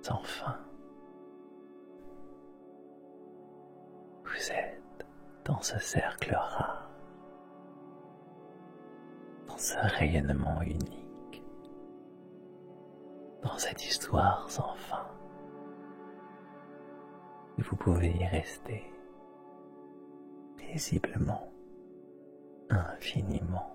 A: sans fin. Vous êtes dans ce cercle rare, dans ce rayonnement unique, dans cette histoire sans fin. Et vous pouvez y rester paisiblement, infiniment.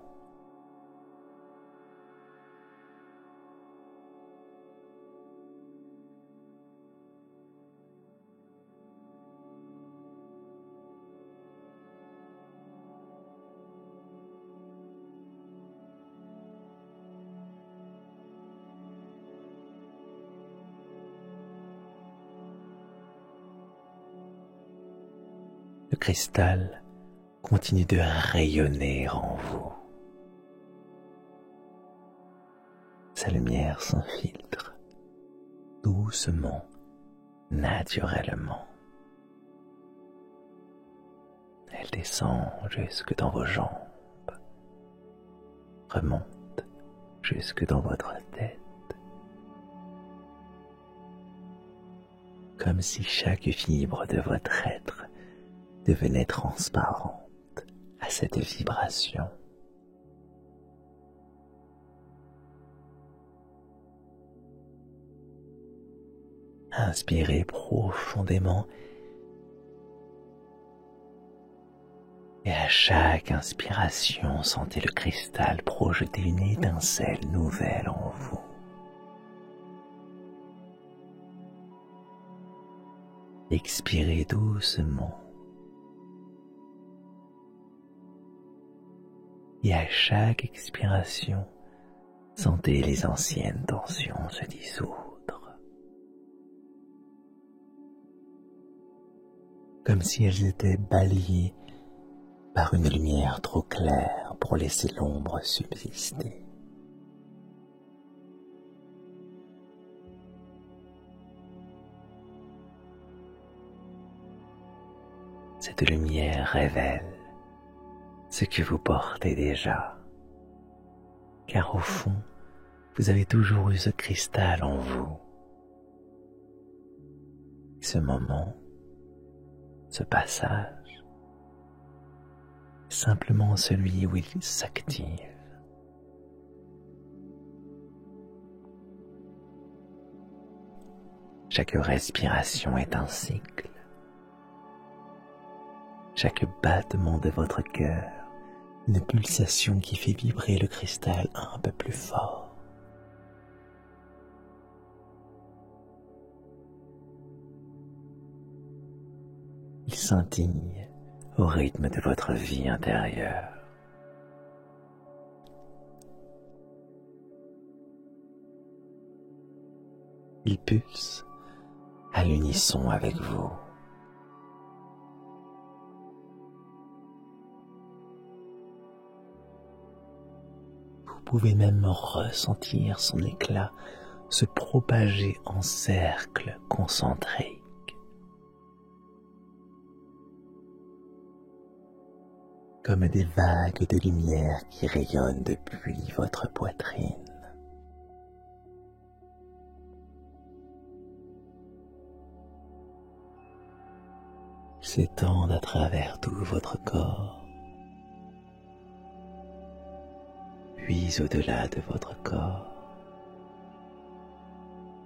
A: Le cristal continue de rayonner en vous. Sa lumière s'infiltre doucement, naturellement. Elle descend jusque dans vos jambes, remonte jusque dans votre tête, comme si chaque fibre de votre être devenait transparente à cette vibration. Inspirez profondément et à chaque inspiration, sentez le cristal projeter une étincelle nouvelle en vous. Expirez doucement. Et à chaque expiration, sentez les anciennes tensions se dissoudre, comme si elles étaient balayées par une lumière trop claire pour laisser l'ombre subsister. Cette lumière révèle ce que vous portez déjà, car au fond, vous avez toujours eu ce cristal en vous. Ce moment, ce passage, est simplement celui où il s'active. Chaque respiration est un cycle. Chaque battement de votre cœur, une pulsation qui fait vibrer le cristal un peu plus fort. Il scintille au rythme de votre vie intérieure. Il pulse à l'unisson avec vous. Vous pouvez même ressentir son éclat se propager en cercles concentriques. Comme des vagues de lumière qui rayonnent depuis votre poitrine. Ils s'étendent à travers tout votre corps. Puis au-delà de votre corps,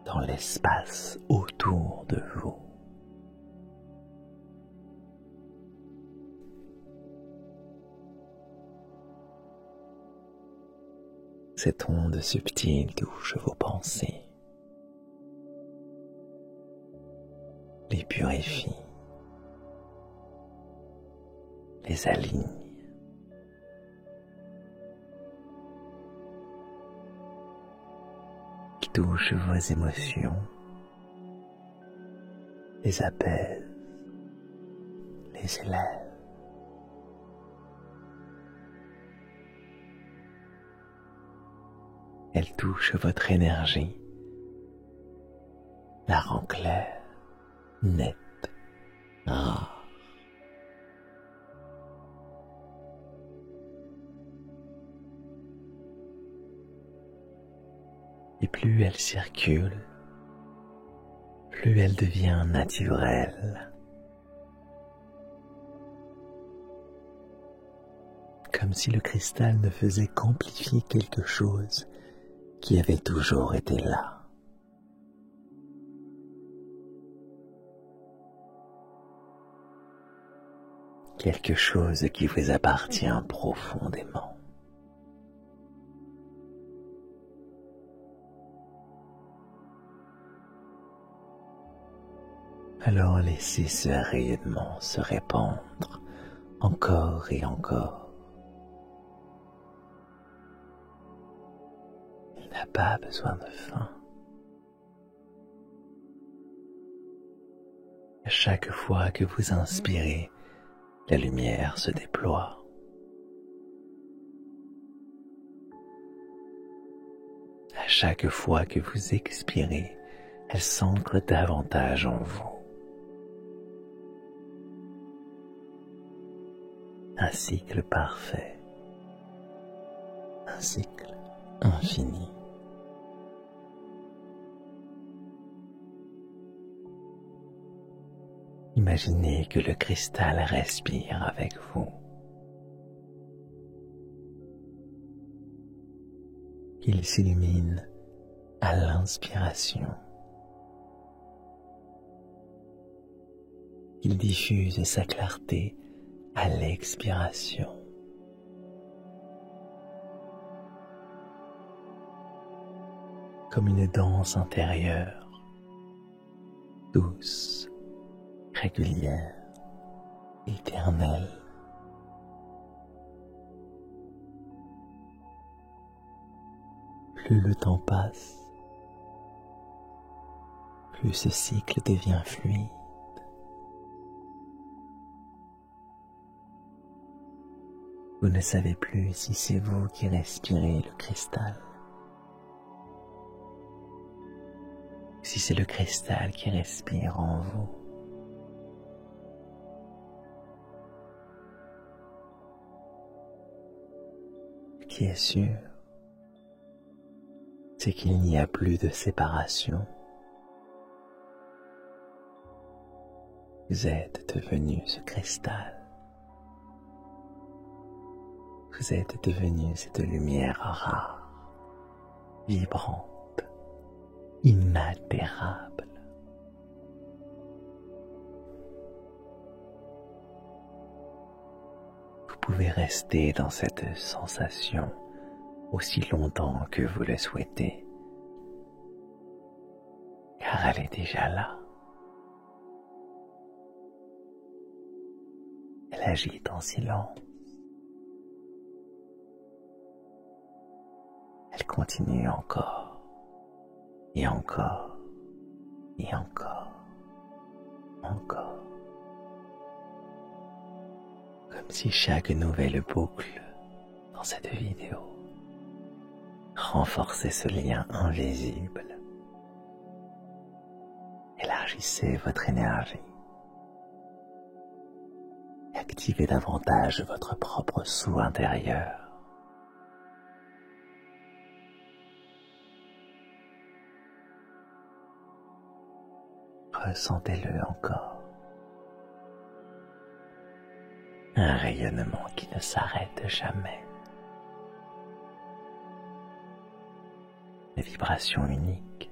A: dans l'espace autour de vous. Cette onde subtile touche vos pensées, les purifie, les aligne. Il touche vos émotions, les apaise, les élève. Elle touche votre énergie, la rend claire, nette, rare. Et plus elle circule, plus elle devient naturelle. Comme si le cristal ne faisait qu'amplifier quelque chose qui avait toujours été là. Quelque chose qui vous appartient profondément. Alors laissez ce rayonnement se répandre encore et encore. Il n'a pas besoin de fin. À chaque fois que vous inspirez, la lumière se déploie. À chaque fois que vous expirez, elle s'ancre davantage en vous. Un cycle parfait, un cycle infini. Imaginez que le cristal respire avec vous. Il s'illumine à l'inspiration. Il diffuse sa clarté à l'expiration. Comme une danse intérieure, douce, régulière, éternelle. Plus le temps passe, plus ce cycle devient fluide. Vous ne savez plus si c'est vous qui respirez le cristal, si c'est le cristal qui respire en vous. Ce qui est sûr, c'est qu'il n'y a plus de séparation. Vous êtes devenu ce cristal. Vous êtes devenu cette lumière rare, vibrante, inaltérable. Vous pouvez rester dans cette sensation aussi longtemps que vous le souhaitez, car elle est déjà là. Elle agit en silence. Elle continue encore, et encore, et encore, encore. Comme si chaque nouvelle boucle dans cette vidéo renforçait ce lien invisible, élargissait votre énergie et activait davantage votre propre soi intérieur. Ressentez-le encore. Un rayonnement qui ne s'arrête jamais. Une vibration unique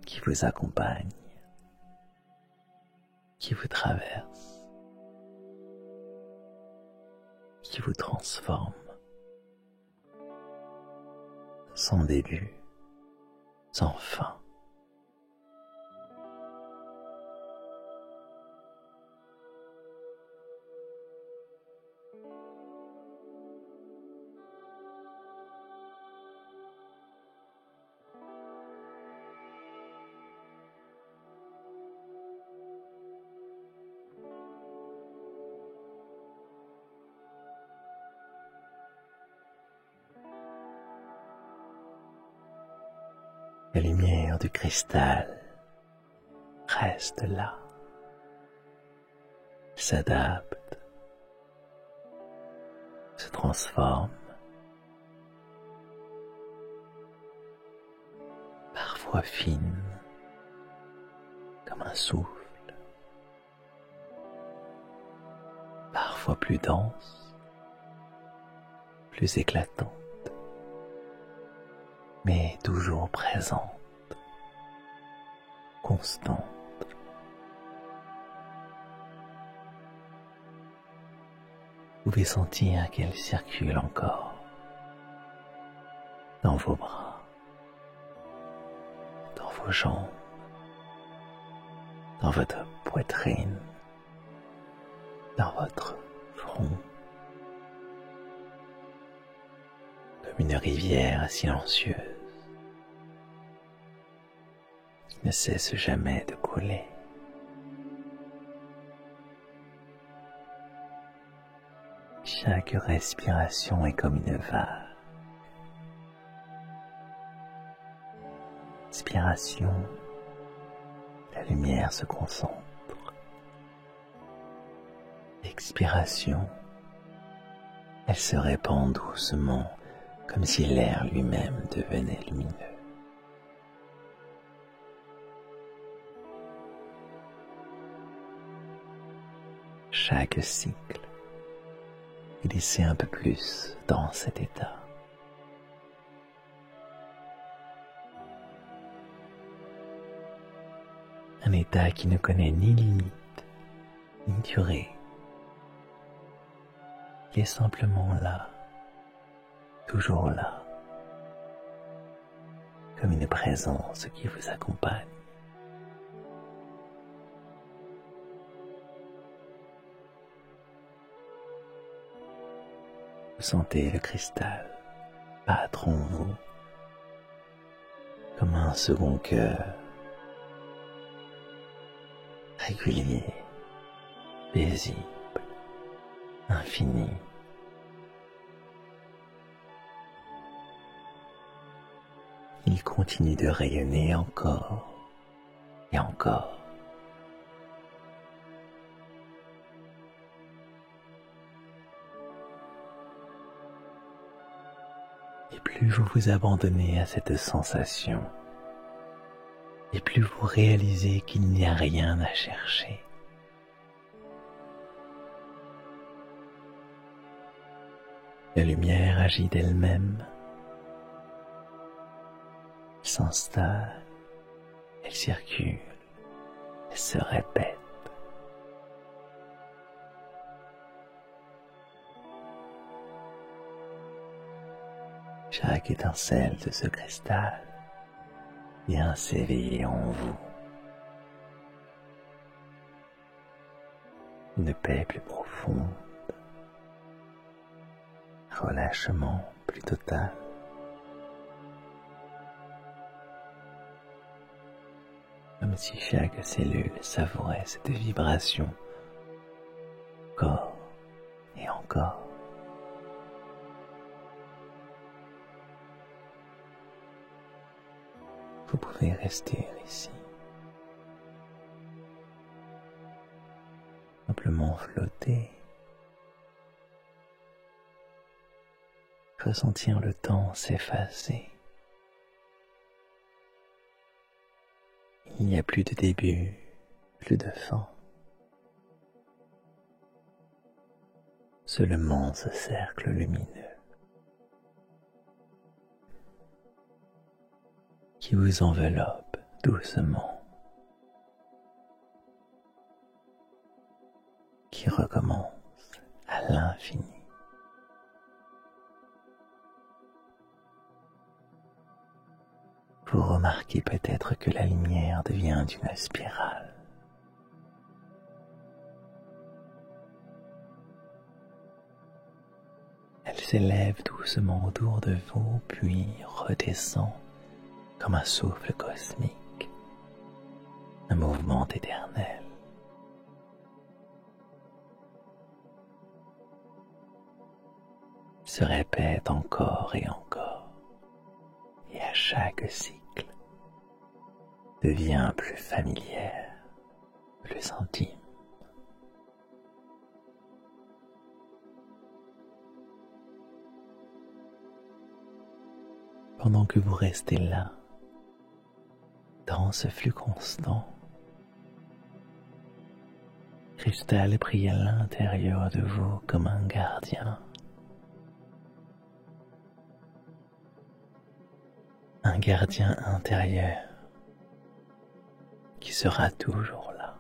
A: qui vous accompagne, qui vous traverse, qui vous transforme sans début, sans fin. La lumière du cristal reste là, s'adapte, se transforme, parfois fine comme un souffle, parfois plus dense, plus éclatante, mais toujours présente, constante. Vous pouvez sentir qu'elle circule encore dans vos bras, dans vos jambes, dans votre poitrine, dans votre front, comme une rivière silencieuse qui ne cesse jamais de couler. Chaque respiration est comme une vague. Inspiration, la lumière se concentre. Expiration, elle se répand doucement comme si l'air lui-même devenait lumineux. Chaque cycle est laissé un peu plus dans cet état. Un état qui ne connaît ni limite, ni durée. Il est simplement là, toujours là, comme une présence qui vous accompagne. Vous sentez le cristal battre en vous comme un second cœur, régulier, paisible, infini. Il continue de rayonner encore et encore. Et plus vous vous abandonnez à cette sensation, et plus vous réalisez qu'il n'y a rien à chercher. La lumière agit d'elle-même. Elle s'installe, elle circule, elle se répète. Chaque étincelle de ce cristal vient s'éveiller en vous. Une paix plus profonde, un relâchement plus total. Comme si chaque cellule savourait cette vibration encore et encore. Vous pouvez rester ici, simplement flotter, ressentir le temps s'effacer. Il n'y a plus de début, plus de fin. Seulement ce cercle lumineux qui vous enveloppe doucement, qui recommence à l'infini. vous remarquez peut-être que la lumière devient une spirale. Elle s'élève doucement autour de vous, puis redescend comme un souffle cosmique, un mouvement éternel. Se répète encore et encore, et à chaque cycle devient plus familière, plus intime. Pendant que vous restez là, dans ce flux constant, Cristal brille à l'intérieur de vous comme un gardien. Un gardien intérieur qui sera toujours là.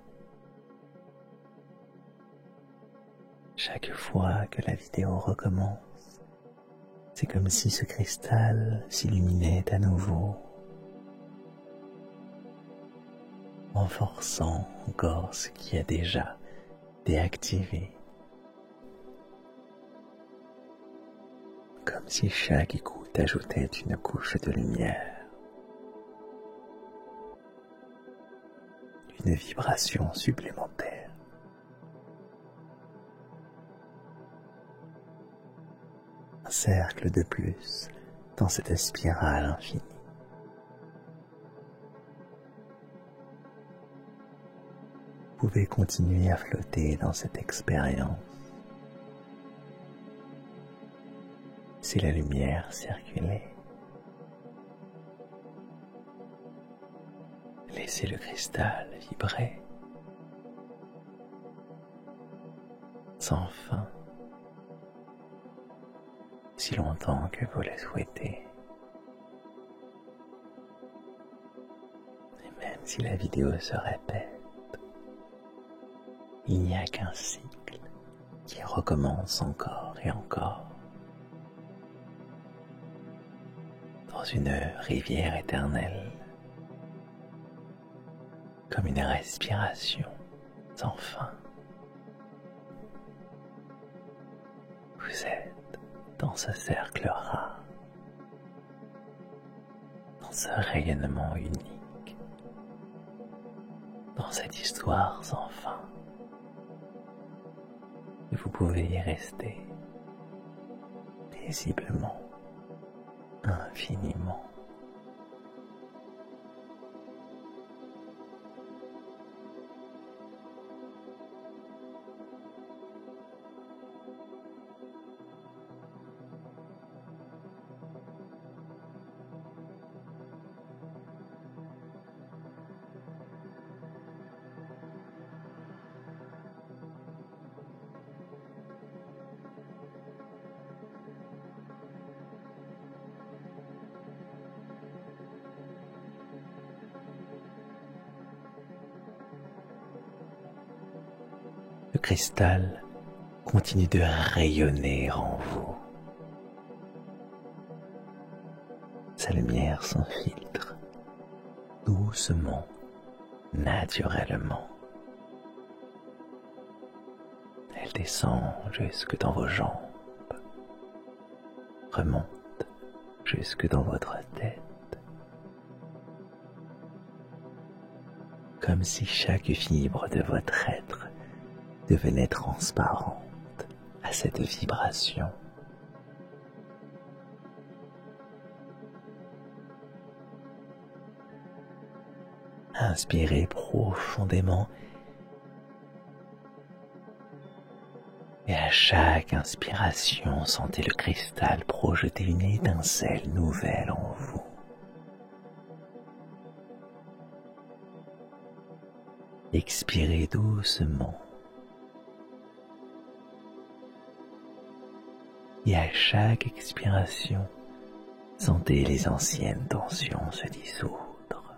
A: Chaque fois que la vidéo recommence, c'est comme si ce cristal s'illuminait à nouveau, renforçant encore ce qui a déjà déactivé. Comme si chaque écoute ajoutait une couche de lumière, une vibration supplémentaire. Un cercle de plus dans cette spirale infinie. Vous pouvez continuer à flotter dans cette expérience. Si la lumière circulait, laissez le cristal vibrer sans fin, si longtemps que vous le souhaitez. Et même si la vidéo se répète, il n'y a qu'un cycle qui recommence encore et encore. Dans une rivière éternelle, comme une respiration sans fin. Vous êtes dans ce cercle rare, dans ce rayonnement unique, dans cette histoire sans fin. Et vous pouvez y rester paisiblement, infiniment. Le cristal continue de rayonner en vous. Sa lumière s'infiltre doucement, naturellement. Elle descend jusque dans vos jambes, remonte jusque dans votre tête, comme si chaque fibre de votre être devenait transparente à cette vibration. Inspirez profondément et à chaque inspiration, sentez le cristal projeter une étincelle nouvelle en vous. Expirez doucement. Et à chaque expiration, sentez les anciennes tensions se dissoudre.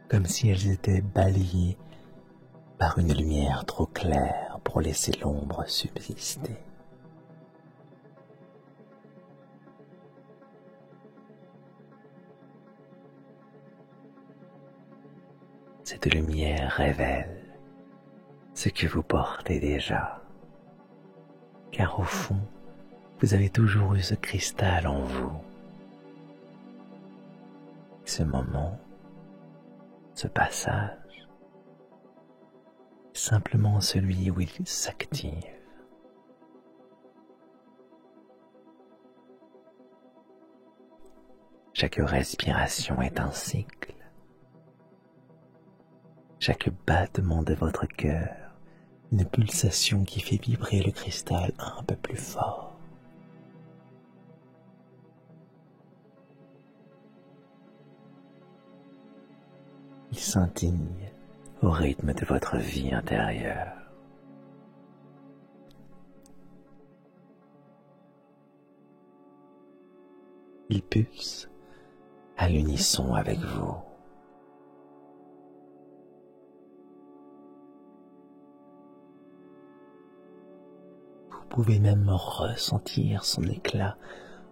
A: Comme si elles étaient balayées par une lumière trop claire pour laisser l'ombre subsister. cette lumière révèle ce que vous portez déjà, car au fond, vous avez toujours eu ce cristal en vous. Ce moment, ce passage, simplement celui où il s'active. Chaque respiration est un cycle. Chaque battement de votre cœur, une pulsation qui fait vibrer le cristal un peu plus fort. Il scintille au rythme de votre vie intérieure. Il pulse à l'unisson avec vous. Vous pouvez même ressentir son éclat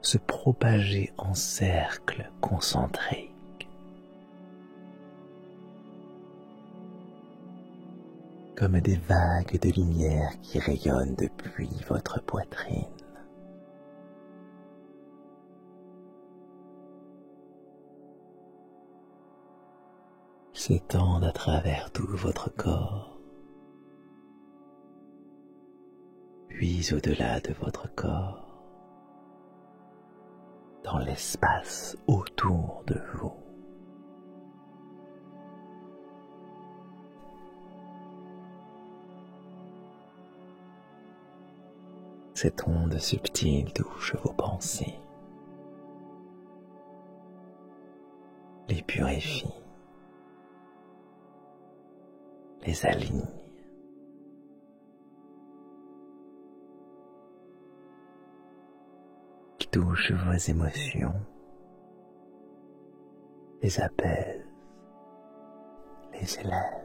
A: se propager en cercle concentrique. Comme des vagues de lumière qui rayonnent depuis votre poitrine. Ils s'étendent à travers tout votre corps, puis au-delà de votre corps, dans l'espace autour de vous. Cette onde subtile touche vos pensées, les purifie, les aligne. Il touche vos émotions, les apaise, les élève.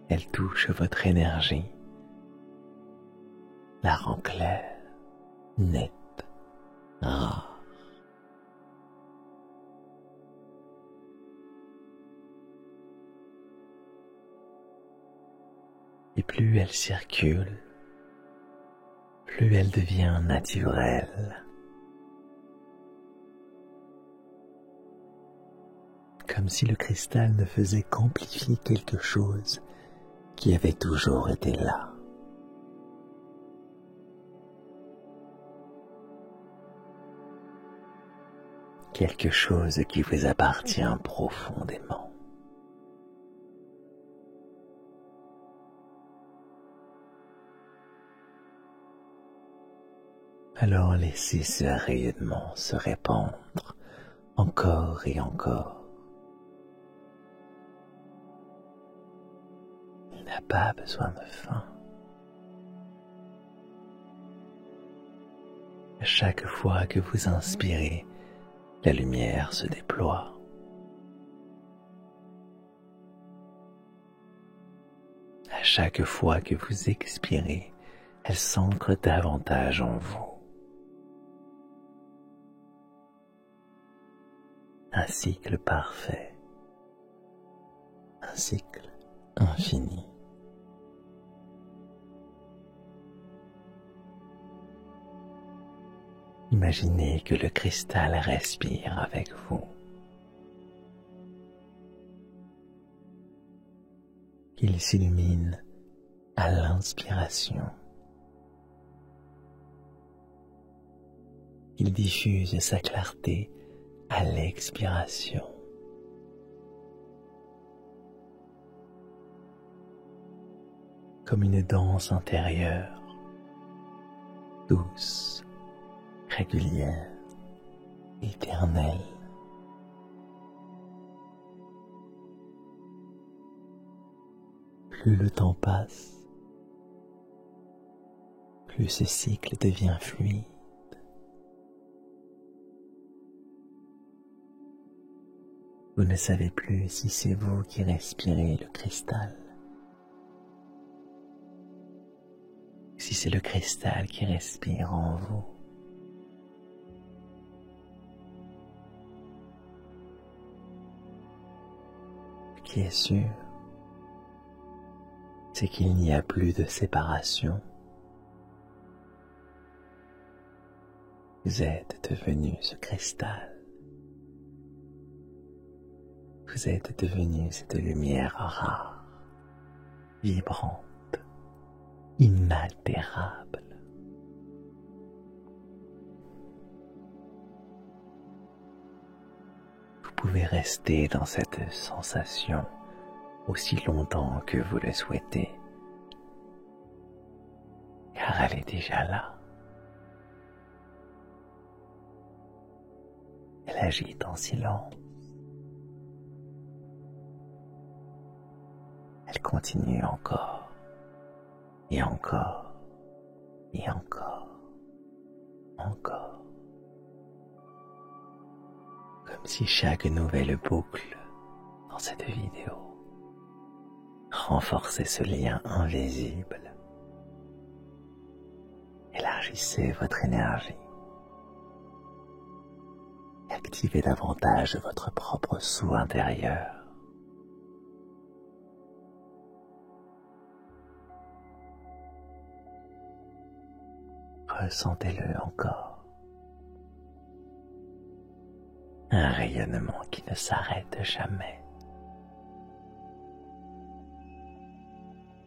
A: Elle touche votre énergie, la rend claire, nette, rare. Et plus elle circule, plus elle devient naturelle. Comme si le cristal ne faisait qu'amplifier quelque chose qui avait toujours été là. Quelque chose qui vous appartient profondément. Alors laissez ce rayonnement se répandre encore et encore. Il n'a pas besoin de fin. À chaque fois que vous inspirez, la lumière se déploie. À chaque fois que vous expirez, elle s'ancre davantage en vous. Un cycle parfait, un cycle infini. Imaginez que le cristal respire avec vous. Qu'il s'illumine à l'inspiration. Il diffuse sa clarté à l'expiration. Comme une danse intérieure, douce, régulière, éternelle. Plus le temps passe, plus ce cycle devient fluide. Vous ne savez plus si c'est vous qui respirez le cristal, si c'est le cristal qui respire en vous. qui est sûr, c'est qu'il n'y a plus de séparation. Vous êtes devenu ce cristal. Vous êtes devenu cette lumière rare, vibrante, inaltérable. Vous pouvez rester dans cette sensation aussi longtemps que vous le souhaitez, car elle est déjà là. Elle agit en silence. Elle continue encore, et encore, et encore, encore. Comme si chaque nouvelle boucle dans cette vidéo renforçait ce lien invisible, élargissait votre énergie, et activait davantage votre propre sou intérieur. Ressentez-le encore. Un rayonnement qui ne s'arrête jamais.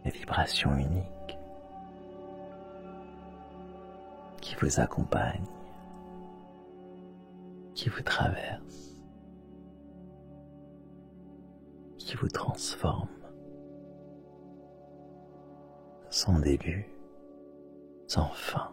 A: Des vibrations uniques qui vous accompagnent, qui vous traversent, qui vous transforment. Sans début, sans fin.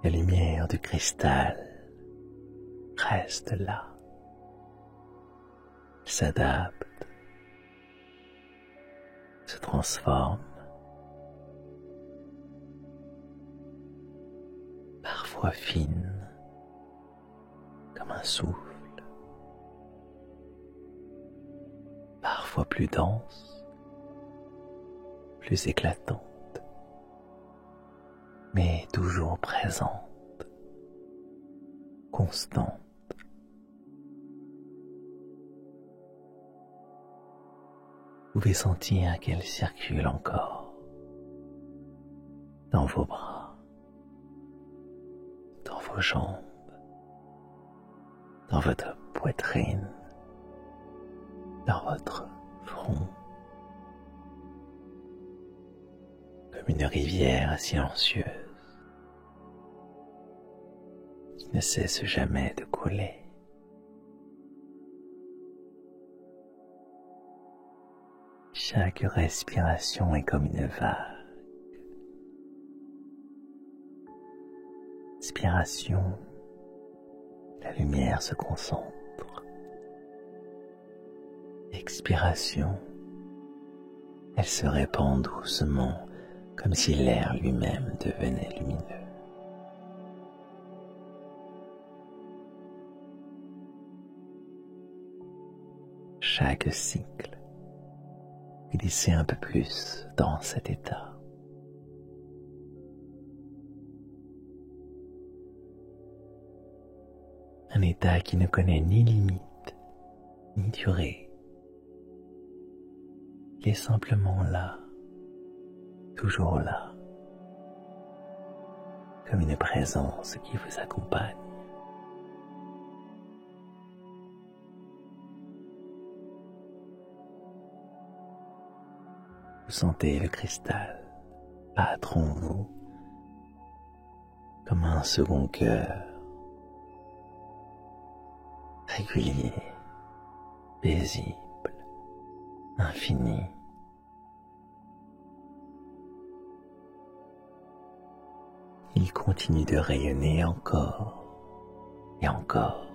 A: La lumière du cristal reste là. Elle s'adapte, se transforme, parfois fine comme un souffle, parfois plus dense, plus éclatante, mais toujours présente, constante. Vous pouvez sentir qu'elle circule encore dans vos bras, dans vos jambes, dans votre poitrine, dans votre front, comme une rivière silencieuse qui ne cesse jamais de couler. Chaque respiration est comme une vague. Inspiration, la lumière se concentre. Expiration, elle se répand doucement comme si l'air lui-même devenait lumineux. Chaque cycle, glissez un peu plus dans cet état. Un état qui ne connaît ni limite, ni durée. Il est simplement là, toujours là, comme une présence qui vous accompagne. Vous sentez le cristal battre en vous comme un second cœur, régulier, paisible, infini. Il continue de rayonner encore et encore.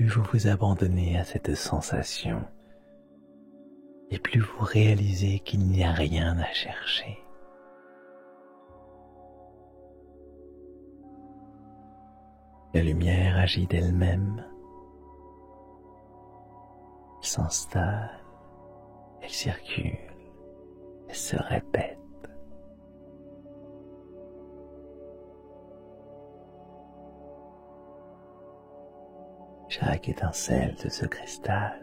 A: plus vous vous abandonnez à cette sensation, et plus vous réalisez qu'il n'y a rien à chercher. La lumière agit d'elle-même, elle s'installe, elle circule, elle se répète. Chaque étincelle de ce cristal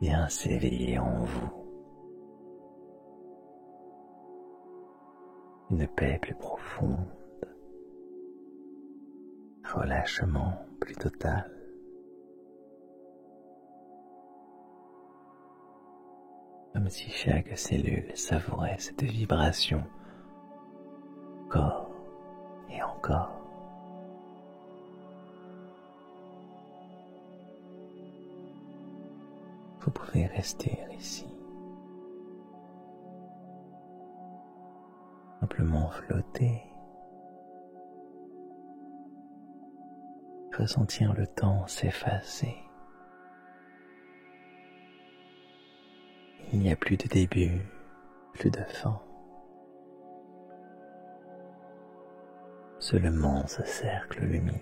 A: vient s'éveiller en vous. Une paix plus profonde, un relâchement plus total. Comme si chaque cellule savourait cette vibration encore et encore. Vous pouvez rester ici, simplement flotter, ressentir le temps s'effacer. Il n'y a plus de début, plus de fin. Seulement ce cercle lumineux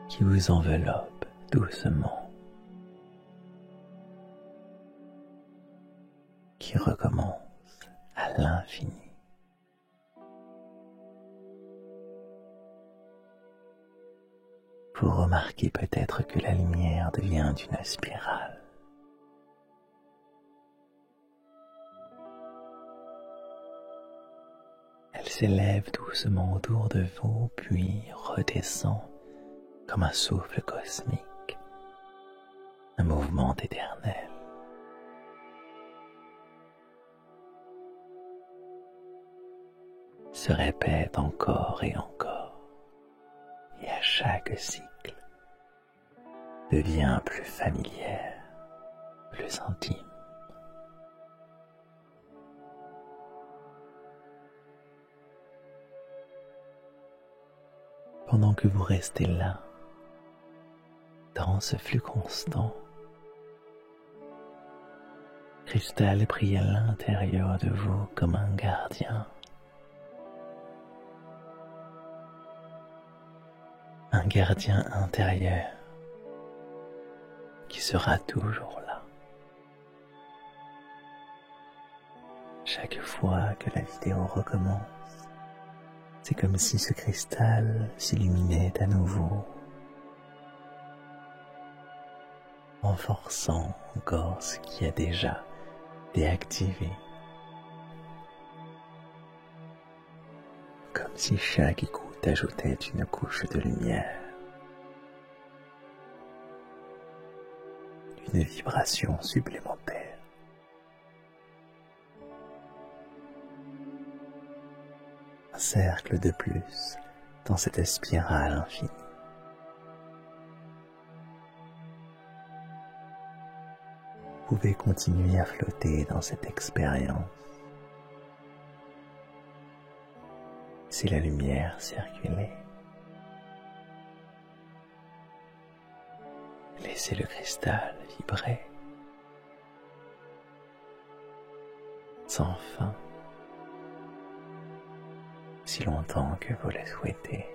A: qui vous enveloppe doucement, qui recommence à l'infini. Vous remarquez peut-être que la lumière devient une spirale. Elle s'élève doucement autour de vous, puis redescend comme un souffle cosmique, un mouvement éternel. Se répète encore et encore, et à chaque cycle devient plus familière, plus intime. Pendant que vous restez là, dans ce flux constant, Cristal brille à l'intérieur de vous comme un gardien. Un gardien intérieur qui sera toujours là. Chaque fois que la vidéo recommence, c'est comme si ce cristal s'illuminait à nouveau, renforçant encore ce qui a déjà déactivé. Comme si chaque écoute ajoutait une couche de lumière, une vibration supplémentaire. Un cercle de plus dans cette spirale infinie. Vous pouvez continuer à flotter dans cette expérience. C'est la lumière circuler. Laissez le cristal vibrer sans fin, si longtemps que vous le souhaitez.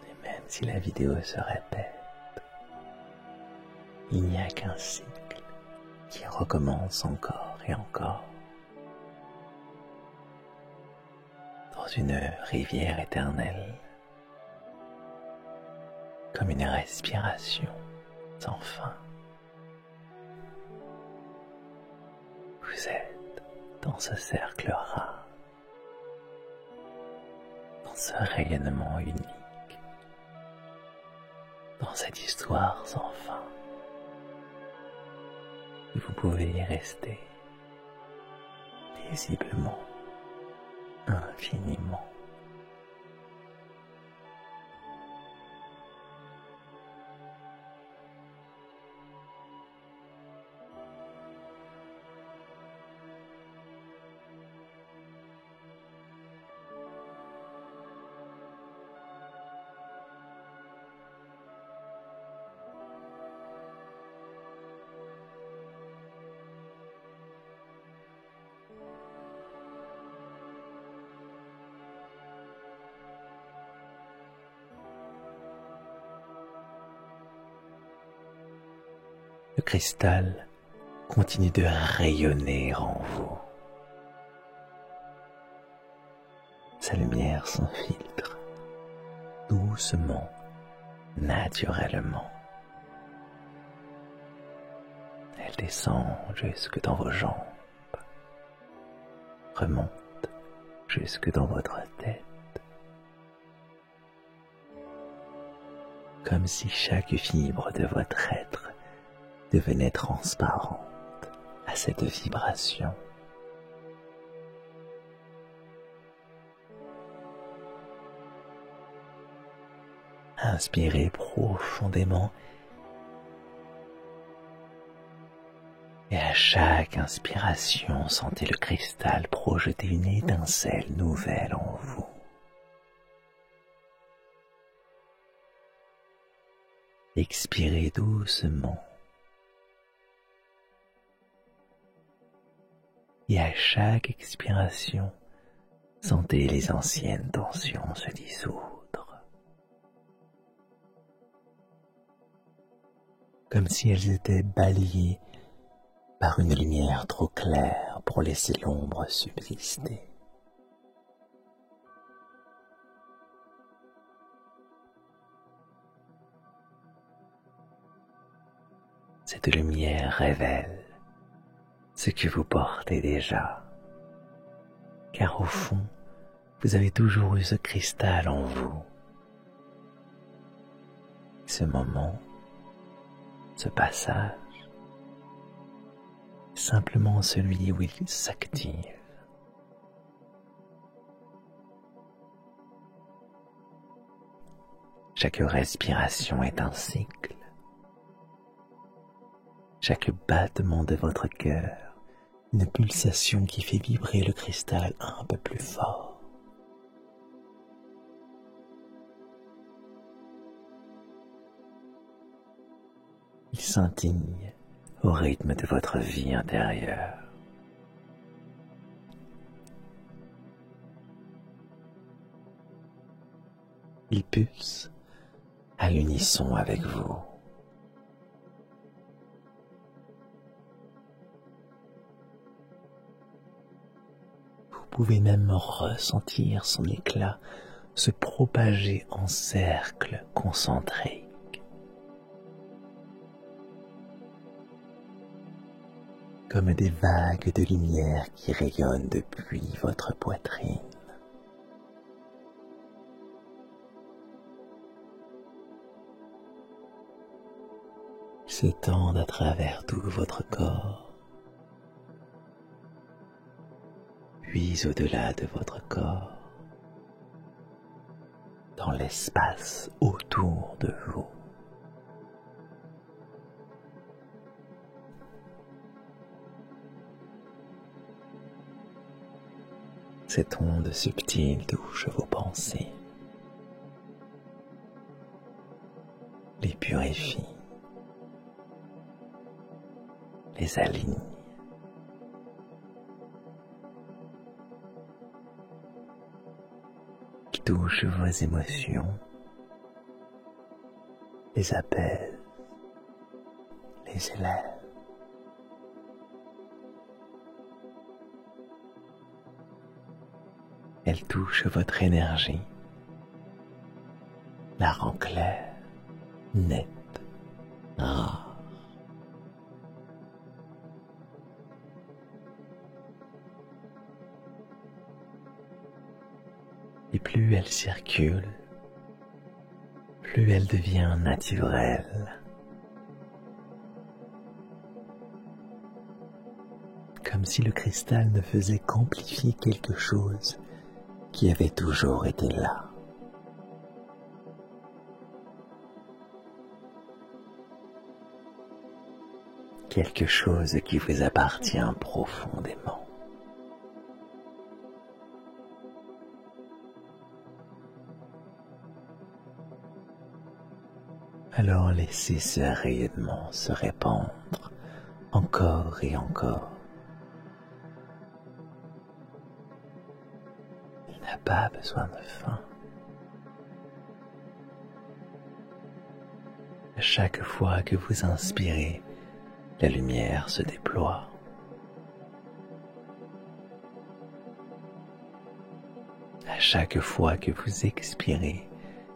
A: Et même si la vidéo se répète, il n'y a qu'un cycle qui recommence encore et encore. Dans une rivière éternelle, comme une respiration sans fin. Vous êtes dans ce cercle rare, dans ce rayonnement unique, dans cette histoire sans fin. Et vous pouvez y rester paisiblement, infiniment. Le cristal continue de rayonner en vous. Sa lumière s'infiltre doucement, naturellement. Elle descend jusque dans vos jambes, remonte jusque dans votre tête, comme si chaque fibre de votre être devenait transparente à cette vibration. Inspirez profondément et à chaque inspiration, sentez le cristal projeter une étincelle nouvelle en vous. Expirez doucement et à chaque expiration, sentez les anciennes tensions se dissoudre. Comme si elles étaient balayées par une lumière trop claire pour laisser l'ombre subsister. Cette lumière révèle ce que vous portez déjà, car au fond, vous avez toujours eu ce cristal en vous. Ce moment, ce passage, est simplement celui où il s'active. Chaque respiration est un cycle. Chaque battement de votre cœur, une pulsation qui fait vibrer le cristal un peu plus fort. Il scintille au rythme de votre vie intérieure. Il pulse à l'unisson avec vous. Vous pouvez même ressentir son éclat se propager en cercle concentré. Comme des vagues de lumière qui rayonnent depuis votre poitrine. Ils s'étendent à travers tout votre corps, puis au-delà de votre corps, dans l'espace autour de vous. Cette onde subtile touche vos pensées, les purifie, les aligne. Il touche vos émotions, les apaise, les élève. Elle touche votre énergie, la rend claire, nette, rare. Et plus elle circule, plus elle devient naturelle. Comme si le cristal ne faisait qu'amplifier quelque chose qui avait toujours été là. Quelque chose qui vous appartient profondément. Alors laissez ce rayonnement se répandre encore et encore. Il n'a pas besoin de fin. À chaque fois que vous inspirez, la lumière se déploie. À chaque fois que vous expirez,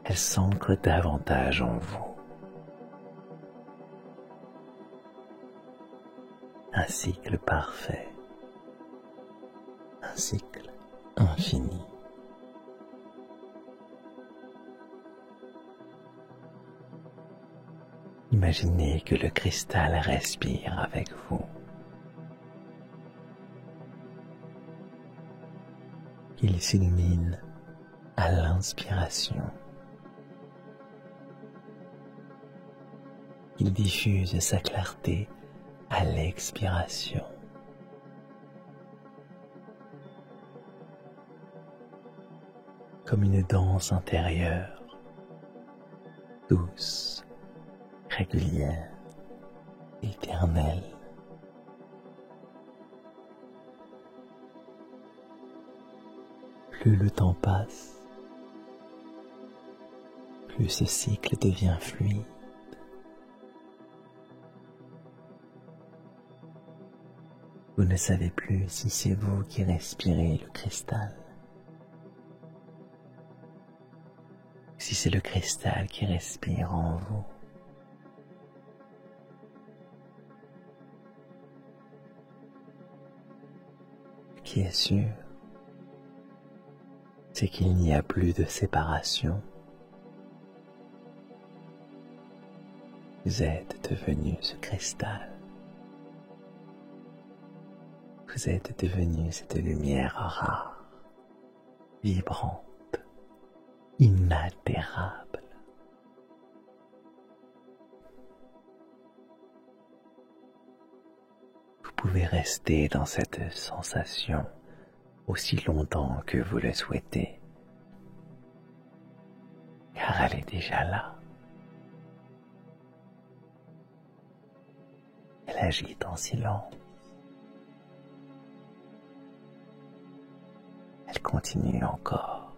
A: elle s'ancre davantage en vous. Un cycle parfait, un cycle infini. Imaginez que le cristal respire avec vous. Il s'illumine à l'inspiration. Il diffuse sa clarté à l'expiration. Comme une danse intérieure, douce, régulière, éternelle. Plus le temps passe, plus ce cycle devient fluide. Vous ne savez plus si c'est vous qui respirez le cristal, si c'est le cristal qui respire en vous. Ce qui est sûr, c'est qu'il n'y a plus de séparation. Vous êtes devenu ce cristal. Vous êtes devenu cette lumière rare, vibrante, inaltérable. Vous pouvez rester dans cette sensation aussi longtemps que vous le souhaitez, car elle est déjà là. Elle agit en silence. Elle continue encore,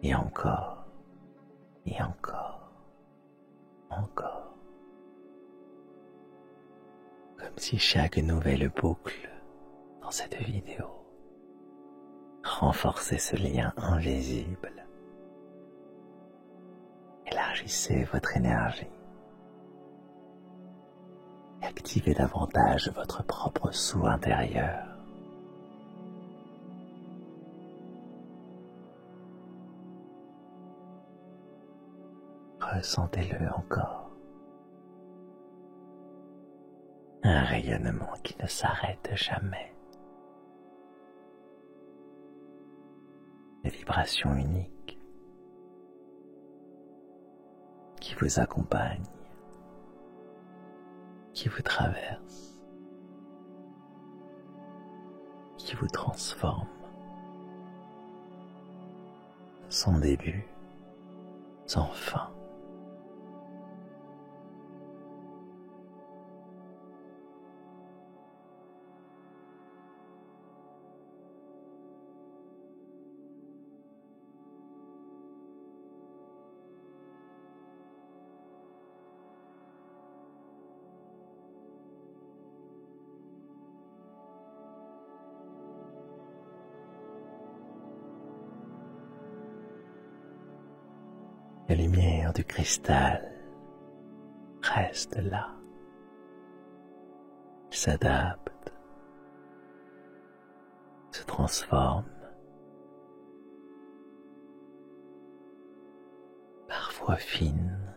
A: et encore, et encore, encore. Comme si chaque nouvelle boucle dans cette vidéo renforçait ce lien invisible, élargissait votre énergie et activait davantage votre propre soi intérieur. Ressentez-le encore. Un rayonnement qui ne s'arrête jamais. Une vibration unique qui vous accompagne, qui vous traverse, qui vous transforme. Sans début, sans fin. La lumière du cristal reste là. Il s'adapte, se transforme, parfois fine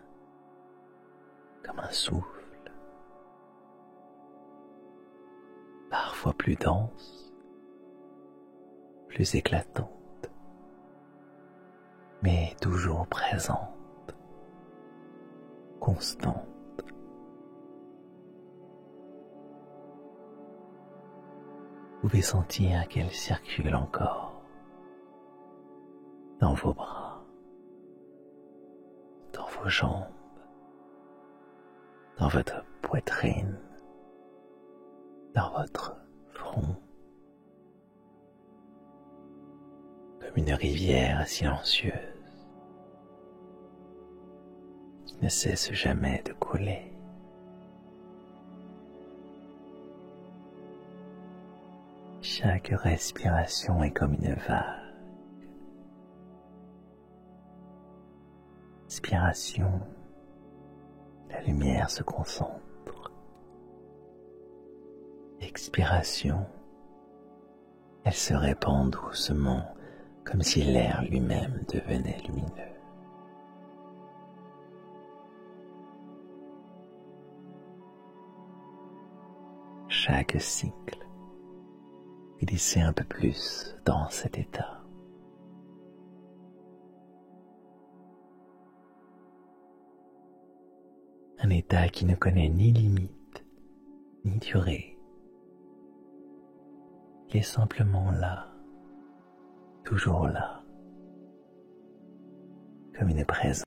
A: comme un souffle, parfois plus dense, plus éclatante, mais toujours présente, constante. Vous pouvez sentir qu'elle circule encore dans vos bras, dans vos jambes, dans votre poitrine, dans votre front, comme une rivière silencieuse qui ne cesse jamais de couler. Chaque respiration est comme une vague. Inspiration, la lumière se concentre. Expiration, elle se répand doucement comme si l'air lui-même devenait lumineux. Chaque cycle, glissez un peu plus dans cet état. Un état qui ne connaît ni limite, ni durée. Il est simplement là, toujours là, comme une présence.